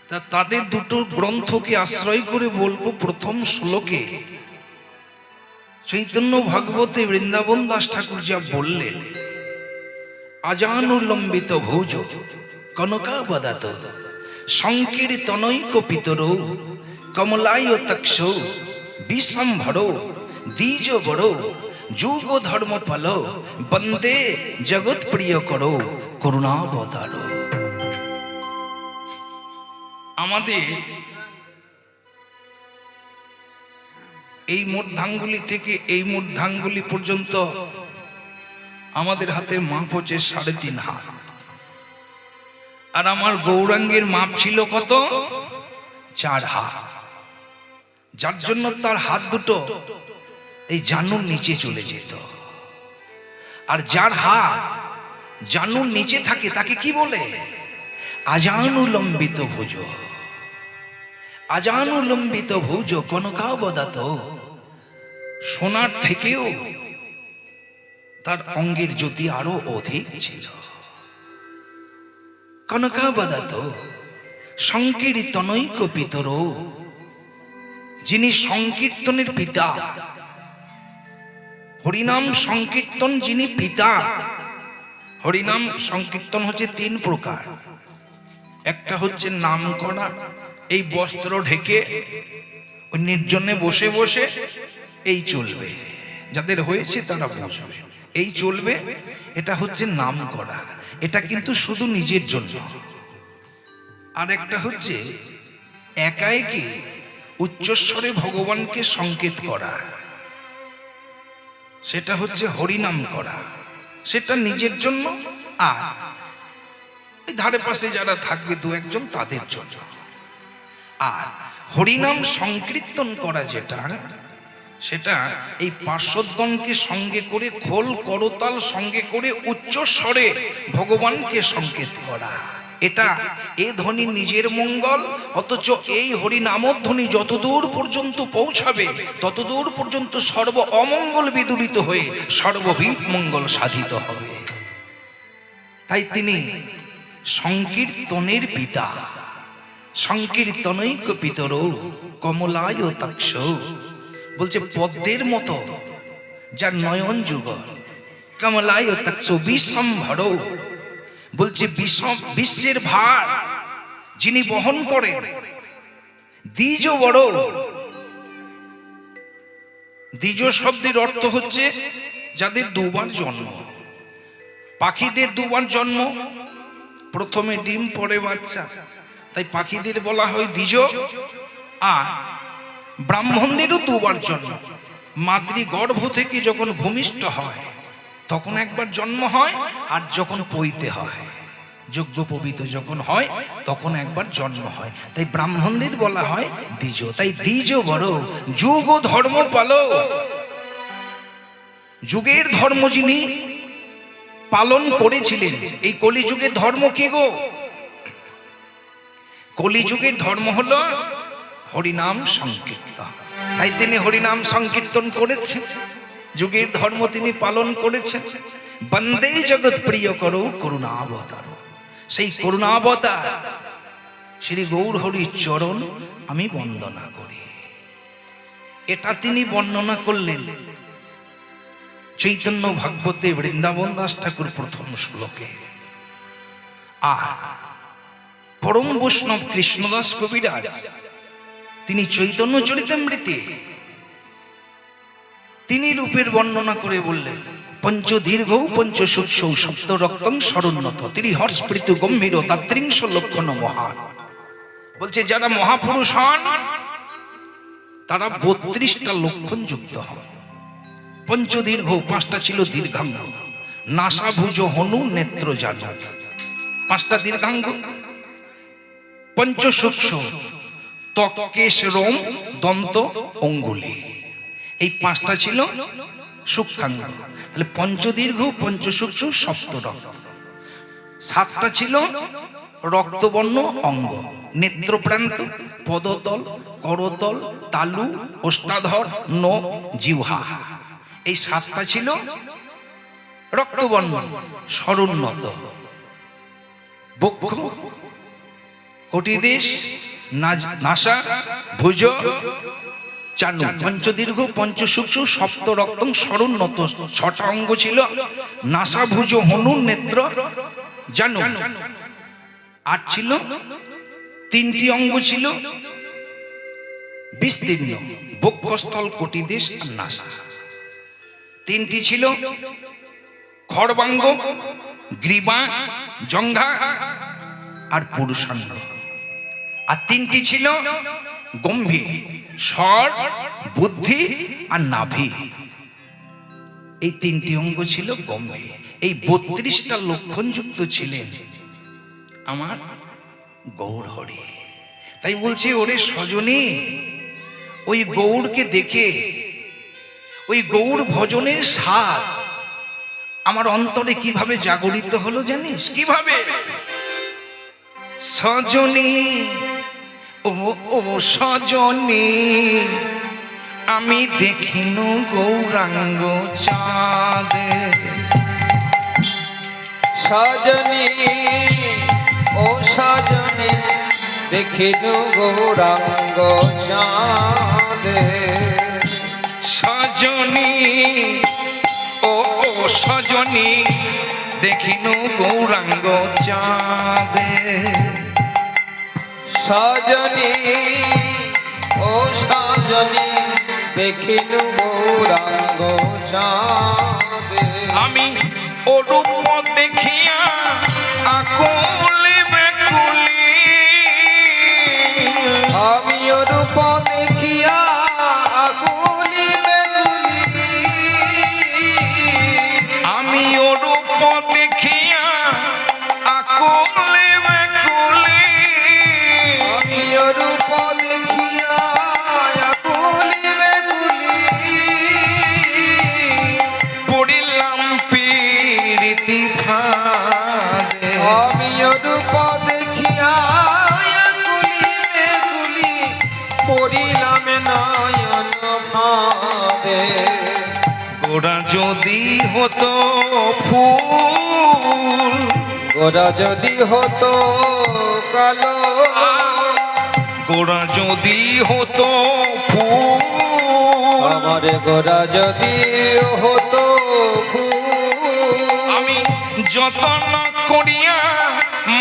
তা তাদের দুটো গ্রন্থকে আশ্রয় করে বলবো প্রথম শ্লোকে চৈতন্য ভাগবতে বৃন্দাবন দাস ঠাকুর যা বললেন আজানুলম্বিত ভৌজ কনকাবদাত সংকীর্তনৈক পিতর কমলায় তক্ষ বিশম্ভর দ্বিজ বড় যুগ ধর্ম ফল বন্দে জগৎ প্রিয় করো করুণাবতার আমাদের এই মূর্ধাঙ্গুলি থেকে এই মূর্ধাঙ্গুলি পর্যন্ত আমাদের হাতের মাপ হচ্ছে 3.5 হাত আর আমার গৌরাঙ্গের মাপ ছিল কত 4 হাত যার জন্য তার হাত দুটো এই জানুর নিচে চলে যেত আর যার হাত জানুর নিচে থাকে তাকে কি বলে আজানুলম্বিত ভুজ আজানুলম্বিত ভুজ কনকাবদাত সোনার থেকেও তার অঙ্গের জ্যোতি আরো অধিক ছিল কনকাবদাত সংকীর্তনৈক পিতর যিনি সংকীর্তনের পিতা হরিনাম সংকীর্তন যিনি পিতা হরিনাম সংকীর্তন হচ্ছে 3 প্রকার একটা হচ্ছে নাম করা এই বস্ত্র ঢেকে ওই নির্জনে বসে বসে এই চলবে যাদের হয়েছে তারা বুঝবে এই চলবে এটা হচ্ছে নাম করা এটা কিন্তু শুধু নিজের জন্য আর একটা হচ্ছে একা একি উচ্চস্বরে ভগবানকে সংকেত করা সেটা হচ্ছে হরিনাম করা সেটা নিজের জন্য আর এই ধারে পাশে যারা থাকবে 2-1 জন তাদের জন্য আর হরিনাম সংকীর্তন করা যেটা সেটা এই পার্শ্বদগণকে সঙ্গে করে খোল করতাল সঙ্গে করে উচ্চ স্বরে ভগবানকে সংকেত করা এটা এই ধ্বনি নিজের মঙ্গল অথচ এই হরিনামধ্বনি যতদূর পর্যন্ত পৌঁছাবে ততদূর পর্যন্ত সর্ব অমঙ্গল বিদূরিত হয়ে সর্ববিধ মঙ্গল সাধিত হবে তাই তিনি সংকীর্তনের পিতা সংকীর্তনৈক পিতর কমলায় তক্ষ বলছে পদ্মের মতো যার নয়ন যুগল কমলায় তক্ষ বিশম্ভর বলছে বিশ্বের ভার যিনি বহন করেন দ্বিজ বড় দ্বিজ শব্দের অর্থ হচ্ছে যাদের দুবার জন্ম পাখিদের দুবার জন্ম, প্রথমে ডিম পরে বাচ্চা, তাই পাখিদের বলা হয় দ্বিজ। আর ব্রাহ্মণদেরও দুবার জন্ম, মাতৃগর্ভ থেকে যখন ভূমিষ্ঠ হয় তখন একবার জন্ম হয়, আর যখন পৈতে হয় যজ্ঞ পবিত্র যখন হয় তখন একবার জন্ম হয়, তাই ব্রাহ্মণদের বলা হয় দ্বিজ। তাই দ্বিজ বড় যুগ ও ধর্ম পালো, যুগের ধর্ম যিনি পালন করেছিলেন। এই কলিযুগের ধর্ম কি গো? কলিযুগের ধর্ম হলো হরিনাম সংকীর্তন, তাই তিনি হরিনাম সংকীর্তন করেছেন, যুগের ধর্ম তিনি পালন করেছেন। বন্দে জগৎ প্রিয় করো করুণাবতার, সেই করুণাবতার শ্রী গৌর হরির চরণ আমি বন্দনা করি। এটা তিনি বর্ণনা করলেন চৈতন্য ভাগবতে বৃন্দাবন দাস ঠাকুর প্রথম শ্লোকে। আর পরম বৈষ্ণব কৃষ্ণদাস কবিরাজ তিনি চৈতন্য চরিতামৃতে তিনি রূপের বর্ণনা করে বললেন, পঞ্চ দীর্ঘ পঞ্চ সূক্ষ্ম সপ্ত রক্তং সরোন্নত ত্রিহর্ষপৃতু গম্ভীর তাত্রিংশ লক্ষণ মহান। বলছে যারা মহাপুরুষ হন তারা 32টা লক্ষণ যুক্ত হন। পঞ্চদীর্ঘ, 5টা ছিল দীর্ঘাঙ্গ, নাসাভুজ হনু নেত্র জানু, 5টা দীর্ঘাঙ্গ। পঞ্চসূক্ষ্ম, ত্বক কেশ রোম দন্ত অঙ্গুলি, এই 5টা ছিল সূক্ষ্মাঙ্গ। তাহলে পঞ্চদীর্ঘ পঞ্চসূক্ষ্ম সপ্ত রক্ত, 7টা ছিল রক্তবর্ণ অঙ্গ, নেত্রপ্রান্ত, পদতল, করতল, তালু, ওষ্ঠাধর, নখ, জিহ্বা, এই 7টা ছিল রক্তবর্ণ সরোন্নত। বক্ষ, কটিদেশ, নাসা, ভুজ, চানু, পঞ্চদীর্ঘ পঞ্চসূক্ষ্ম সপ্ত রক্তং সরোন্নত। 6টা অঙ্গ ছিল, নাসা ভুজ হনু নেত্র জানু। 8 ছিল, 3টি অঙ্গ ছিল বিস্তীর্ণ, বক্ষস্থল, কটিদেশ আর নাসা। 3টি ছিল খড়বাঙ্গ, গ্রীবা, জঙ্ঘা আর পুরুষাঙ্গ। আর 3টি ছিল গম্ভীর, স্বর, বুদ্ধি আর নাভি। এই 3টি অঙ্গ ছিল গম্ভীর। এই 32টা লক্ষণ যুক্ত ছিলেন আমার গৌর হরি। তাই বলছে ওরে সজনী, ওই গৌরকে দেখে, ওই গৌর ভজনের স্বাদ আমার অন্তরে কিভাবে জাগরিত হলো জানিস? কিভাবে? সজনী ও ও সজনী, আমি দেখিনু গৌরাঙ্গ চাঁদে। সজনী ও সজনী, দেখিনু গৌরাঙ্গ চাঁদে। সজনী ও ও সজনী, দেখিনু গৌরাঙ্গ চাঁদে। সজনী ও সজনী, দেখিনু গৌরাঙ্গ চাঁদে। আমি ও রূপ দেখিয়া আকুলি বেকুলি, আমি ও রূপ দেখিয়া আকুলি বেকুলি, আমি ও রূপ দেখিয়া আকুলি বেকুলি, আমি ও রূপ দেখিয়া আকুলি বেকুলি, পড়িলাম পীড়িতি ফাঁদে। আমি ও রূপ দেখিয়া আকুলি বেকুলি, পড়িলাম নয়ন ফাঁদে। গোরা যদি হতো ফুল, গোরা যদি হতো কালো, গোরা যদি হতো ফুল, আমার গোরা যদি হতো ফুল, আমি যতন করিয়া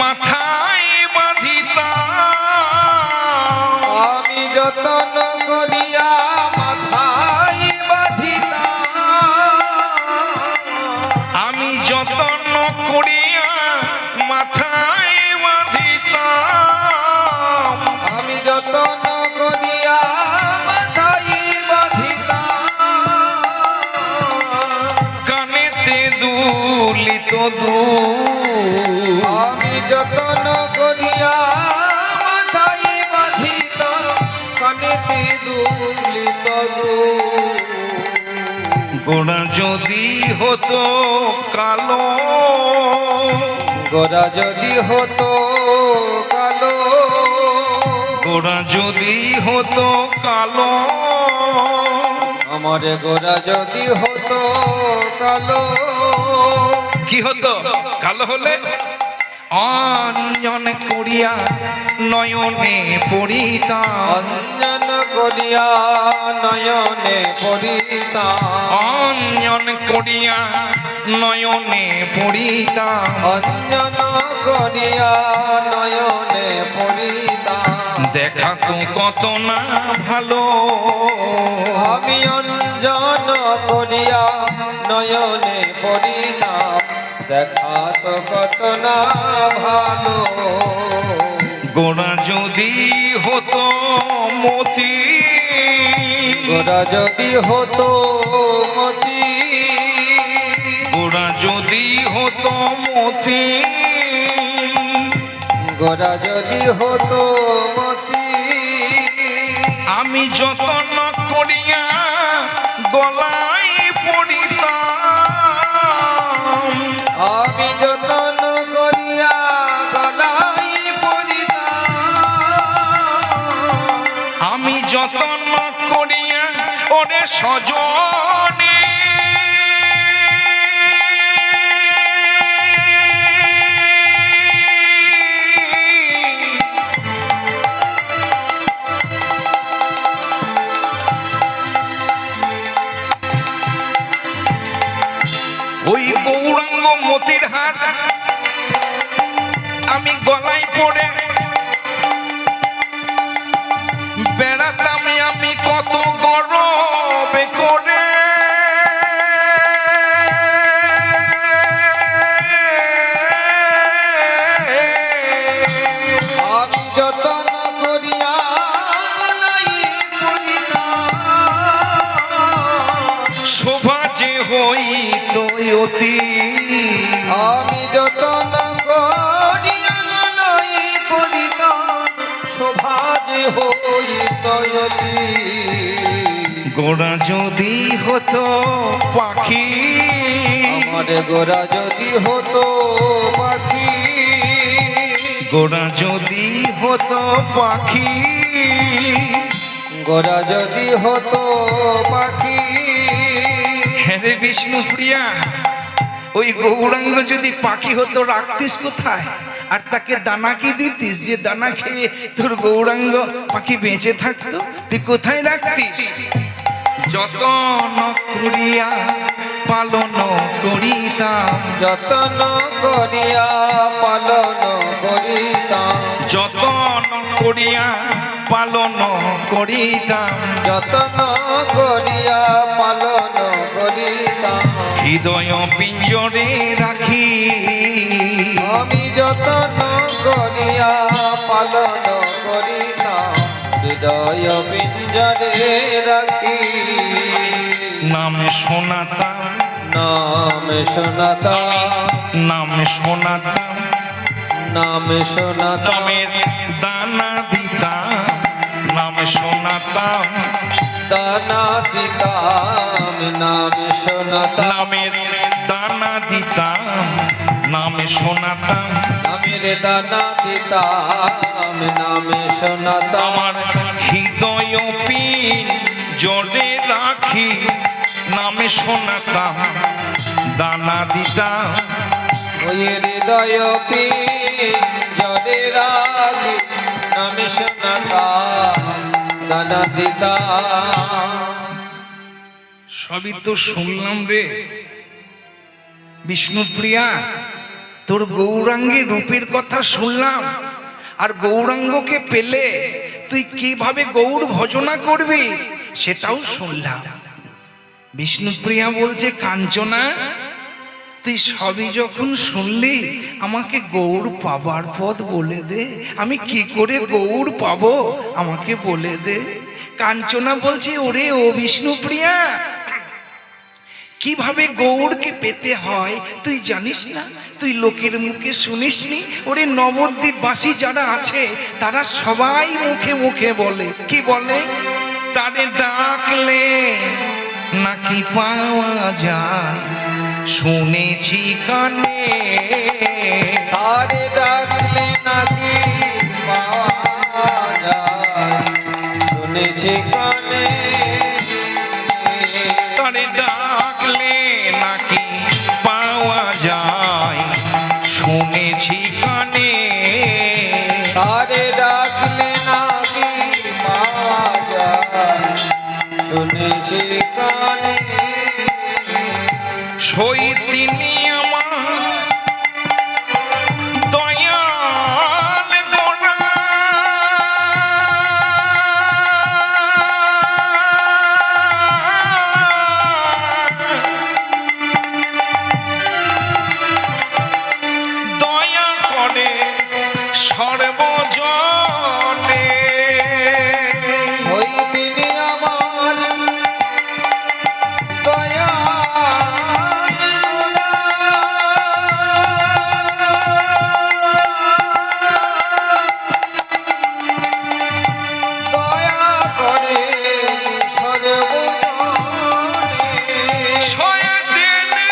মাথায় বাঁধিতাম, আমি যতন করিয়া মাথায় বাঁধিতাম, আমি যতন দূর। আমি যতন করিয়া মাথায় বাঁধিতাম কানেতে দুলিত গোড়া যদি হতো কালো, গোরা যদি হতো কালো, গোড়া যদি হতো কালো, আমার গোরা যদি হতো কালো, কি হতো? কালো হলে অঞ্জন করিয়া নয়নে পড়িতাম, অঞ্জন করিয়া নয়নে পড়িতাম, অঞ্জন করিয়া নয়নে পড়িতাম। অঞ্জন করিয়া নয়নে পড়িতাম। দেখা তো কত না ভালো, আমি অঞ্জন করিয়া নয়নে পড়িতাম, দেখা তো কত না ভালো। গোড়া যদি হতো মতি, গোরা যদি হতো মতি, গোড়া যদি হতো মতি, গোরা যদি হতো মতি, আমি যতন করিয়া গলায় পড়িতাম, আমি যতন করিয়া গলাই পড়িতাম, আমি যতন করিয়া ওরে সজনে ওই গৌরাঙ্গ মতির হাত আমি গলায় পড়ে বেড়াতাম আমি কত গর্বে করে। আমি যতন করিয়া গলাই পড়িতাম, শোভা যে হইত অতি, আমি যতন করিয়া গলাই পড়িতাম, শোভা যে হইত অতি। গোড়া যদি হতো পাখি, আমার গোরা যদি হতো পাখি, গোড়া যদি হতো পাখি, গোরা যদি হতো পাখি, হ্যাঁ রে বিষ্ণুপ্রিয়া, ওই গৌরাঙ্গ যদি পাখি হতো রাখতিস কোথায়? আর তাকে দানা কি দিতিস যে দানা খেয়ে তোর গৌরাঙ্গ পাখি বেঁচে থাকতো? তুই কোথায় রাখতিস? যতন করিয়া পালন করিতাম, যতন করিয়া পালন করিতাম, যতন করিয়া পালন করিতাম, যতন করিয়া পালন করিতাম, হৃদয় পিঞ্জরে রাখি, আমি যতন করিয়া পালন করিতাম, হৃদয় পিঞ্জরে রাখি। নাম শোনাতাম, নাম শোনাতাম, নাম শোনাতাম, নাম শোনাতাম, নামের দানা দিতাম, নাম শোনাতাম, দানা দিতাম, নাম শোনাতাম, নামের দানা দিতাম, নাম শোনাতাম। নামের দানা দিতাম, নাম শোনাতাম, আমার হৃদয় পিন জোরে রাখি, নামে শোনাতাম, দানা দিতাম। ওই হৃদয় পিঞ্জরে রাখি, নাম শোনাতাম, দানা দিতাম। সবই তো শুনলাম রে বিষ্ণুপ্রিয়া, তোর গৌরাঙ্গের রূপের কথা শুনলাম, আর গৌরাঙ্গকে পেলে তুই কিভাবে গৌর ভজনা করবি সেটাও শুনলাম। বিষ্ণুপ্রিয়া বলছে, কাঞ্চনা তুই সবই যখন শুনলি, আমাকে গৌর পাবার পথ বলে দে, আমি কি করে গৌর পাবো আমাকে বলে দে। কাঞ্চনা বলছে, ওরে ও বিষ্ণুপ্রিয়া, কিভাবে গৌড়কে পেতে হয় তুই জানিস না? তুই লোকের মুখে শুনিসনি? ওরে নবদ্বীপ বাসী যারা আছে তারা সবাই মুখে মুখে বলে, কি বলে? তারে ডাকলে নাকি পাওয়া যায়, শুনেছি কানে। তারে ডাকলে নাকি পাওয়া যায়, শুনেছি কানে। তারে ডাকলে নাকি পাওয়া যায়, শুনেছি কানে। তারে ডাকলে নাকি পাওয়া যায়, শুনেছি কানে। সই তিনি আমার দয়াল গোড়া, দয়া করে সর্বজনে। ওই তিনি আমার দয়াল গোরা, দয়া করে সর্বজনে। ছয় দিনে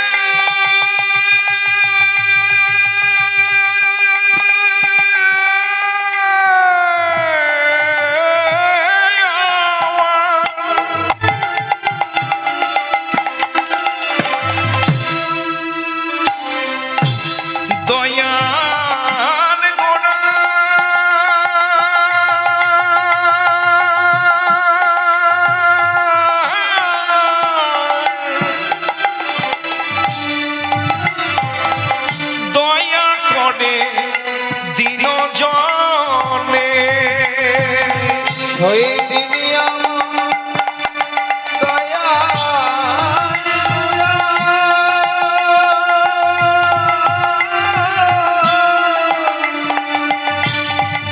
দয়াল গোড়া, দয়া করে দিন জনে। ওই তিনি আমার দয়াল গোরা,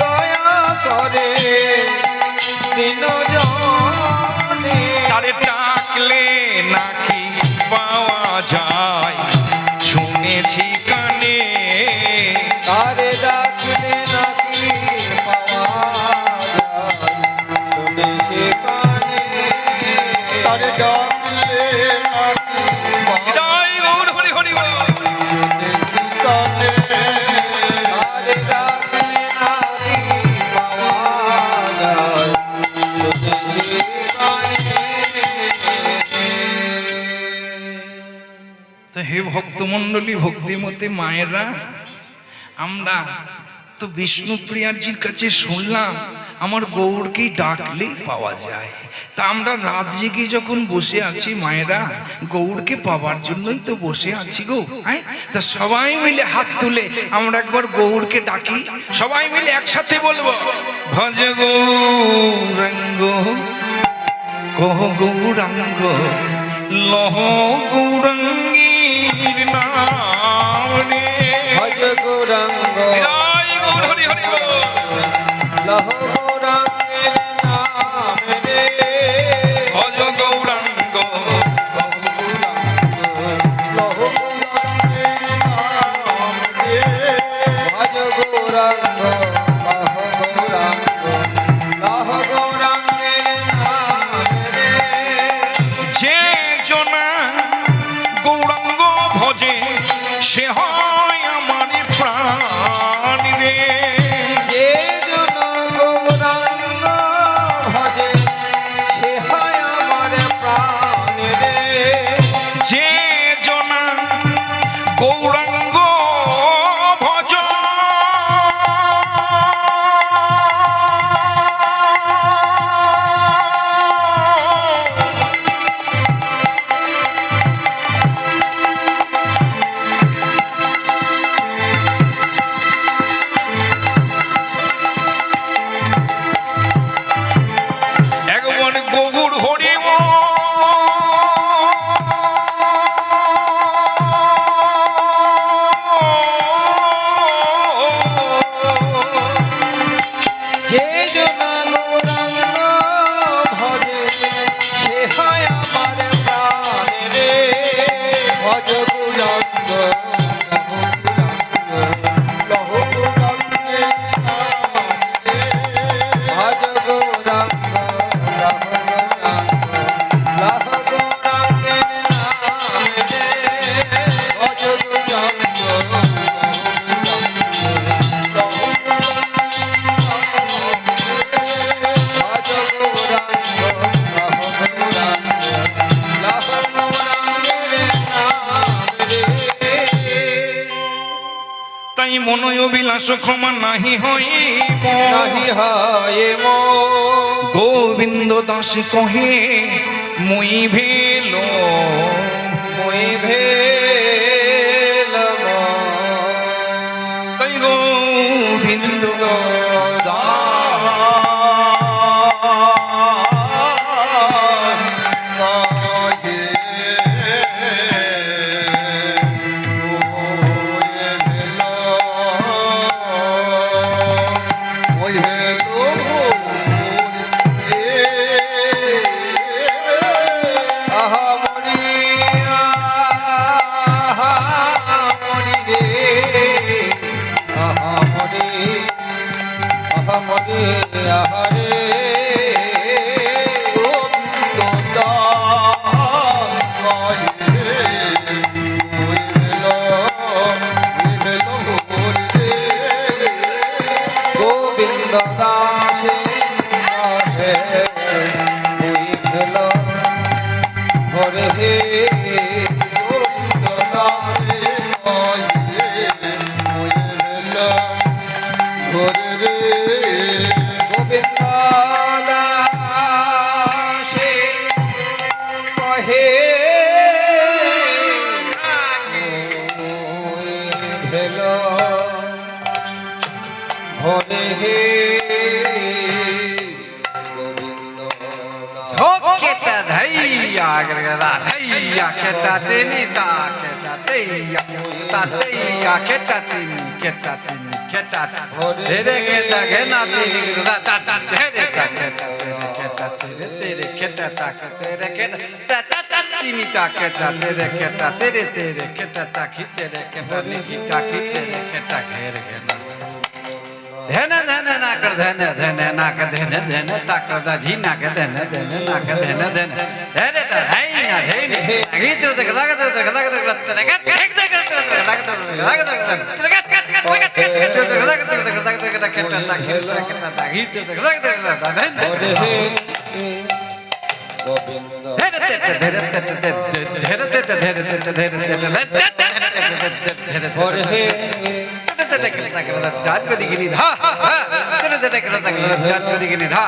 দয়া করে দিনজনে। তারে ডাকলে নাকি পাওয়া যায়, শুনেছি কানে। তারে ডাকলে নাকি পাওয়া যায়, শুনেছি কানে। তারে ডাকলে নাকি হৃদয় গৌর হরি হরি হরি। শুনেছি কানে। তারে ডাকলে নাকি পাওয়া যায়, শুনেছি কানে। তো হে ভক্তমণ্ডলী, ভক্তিমতী মায়েরা, আমরা তো বিষ্ণুপ্রিয়াজির কাছে শুনলাম আমার গৌরকেই ডাকলেই পাওয়া যায়। তা আমরা রাত জেগে যখন বসে আছি মায়েরা, গৌরকে পাওয়ার জন্যই তো বসে আছি গো। হ্যাঁ, তা সবাই মিলে হাত তুলে আমরা একবার গৌরকে ডাকি। সবাই মিলে একসাথে বলবো, ভজ গৌরাঙ্গ কহ গৌরাঙ্গ লহ গৌরাঙ্গীর নাম রে। ভজ গৌরাঙ্গ জয় গৌর হরি হরি বল। লহ গৌরাঙ্গের নাম রে। ভজ গৌরাঙ্গ লহ গৌরাঙ্গের নাম রে। ভজ গৌরাঙ্গ লহ গৌরাঙ্গ, লহ গৌরাঙ্গের নাম রে। যে জনা গৌরাঙ্গ ভজে সে হয় আমার প্রাণ রে। যে জন গৌরাঙ্গ ভজে সে হয় আমার প্রাণ রে। যে জনা গৌরাঙ্গ ভজ মনয় অভিলাষ ক্ষমা নাহি হইব নাহি হয় মো গোবিন্দ দাস কহে মই ভেল মই ভেল তাই গোবিন্দ গোবিন্দ দাসে হরে হে গোবিন্দ দাসে হরে রে গোবিন্দ দাসে কহে ভেল হরে হে গোবিন্দ কেটা ধাইয়া গরগরা ধাইয়া কেটা তেনি তা কেটা তেইয়া তা তেইয়া কেটা তিনি কেটা তিনি কেটা রে কেটা ঘেনা তিনি তা তা তা রে কেটা তেরে কেটা তেরে তেরে কেটা তা তেরে কেটা তা তা তা তিনি তা কেটা তেরে কেটা তেরে তেরে কেটা তা খিতেরে কেটা নি তা খিতেরে কেটা ঘের ঘেনা धन धन नाक धन धन नाक धन धन ताक धी नाक धन धन नाक धन धन धन धै ना धै नि गीत तक लग तक लग तक तक एक तक लग तक लग तक गीत तक लग तक धन হরে হে গোবিন্দ হরে হে जात को दिखनी धा तेरे तेरे करता करता जात को दिखनी धा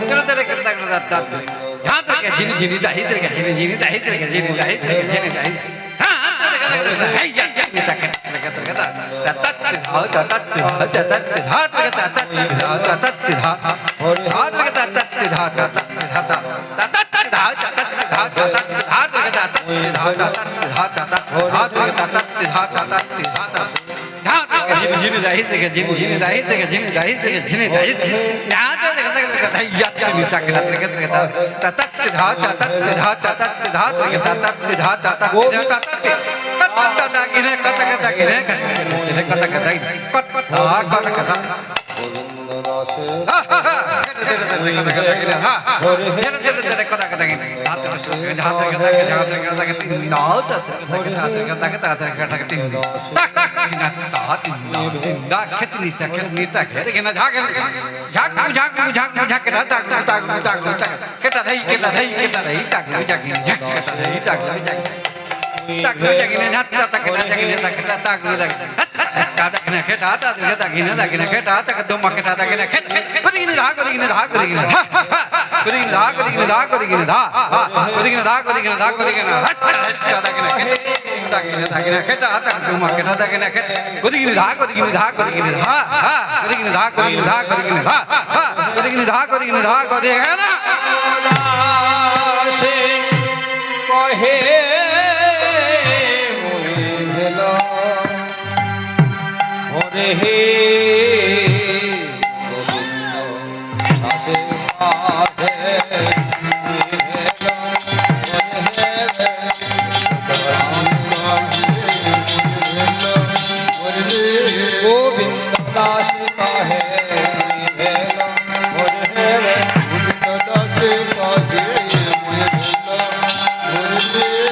तेरे तेरे करता करता जात को यहाँ तक जिनी जिनी दा ही तेरे का जिनी जिनी दा ही तेरे का जिनी दा ही तेरे का जिनी दा ही हाँ तेरे का करता है या जिनी तक तेरे का ता ता धा ता ता धा ता ता धा तेरे का ता ता धा ता ता धा धा तेरे का ता ता धा ता ता धा ता ता ता धा ता ता धा ता ता धा तेरे का ता ता धा ता ता धा ता ता धा तेरे का ता ता धा ता ता धा ता जिनी जिनी दाही तेरे जिनी जिनी दाही तेरे जिनी दाही तेरे जिनी दाही यहाँ तो देखा देखा दाही याद जिनी तक ना तेरे तेरे ता ता ता धा ता ता धा ता ता धा तेरे ता ता धा ता ता ता ता ता ता गिने कता कता गिने कता कता कता कत कता कता গোবিন্দ দাসে तेरे तेरे कता कता गिने हाँ तेरे तेरे तेरे कता कता गिने हाँ तेरे जहाँ तेरे कता जहाँ तेरे कता कता नौ दस कता कता कता तेरे कता कता तीन तक तक तीन ता तीन दा कितनी तक है लेकिन झाक झाक झाक झाक झाक कता तक तक तक तक कता दही तक झाक कता दही तक tak jagine hatta tak jagine tak tak tak tak ne kheta ta tak gine tak gine kheta tak dum kheta tak gine khet kudigine da kudigine da kudigine da kudigine da kudigine da kudigine da kudigine da kudigine da kudigine hatta tak gine khet tak gine kheta tak dum kheta tak gine khet kudigine da kudigine da kudigine da kudigine da kudigine da kudigine da kudigine da kudigine da kudigine na দাসে কহে হরে হে গোবিন্দ দাসে কাহে গোবিন্দ দাস কাহে গোবিন্দ দাস কাহে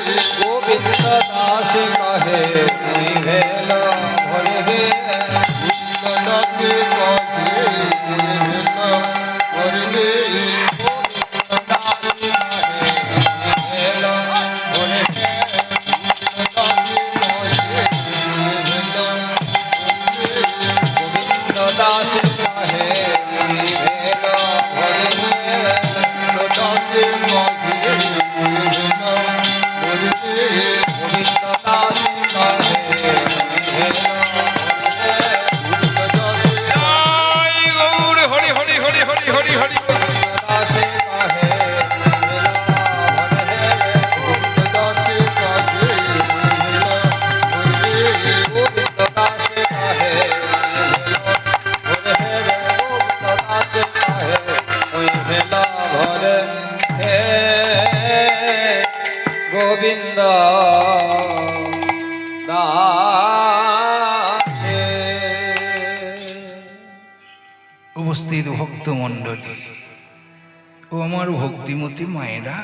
গোবিন্দ দাসে। উপস্থিত ভক্তমণ্ডলী ও আমার ভক্তিমতী মায়েরা,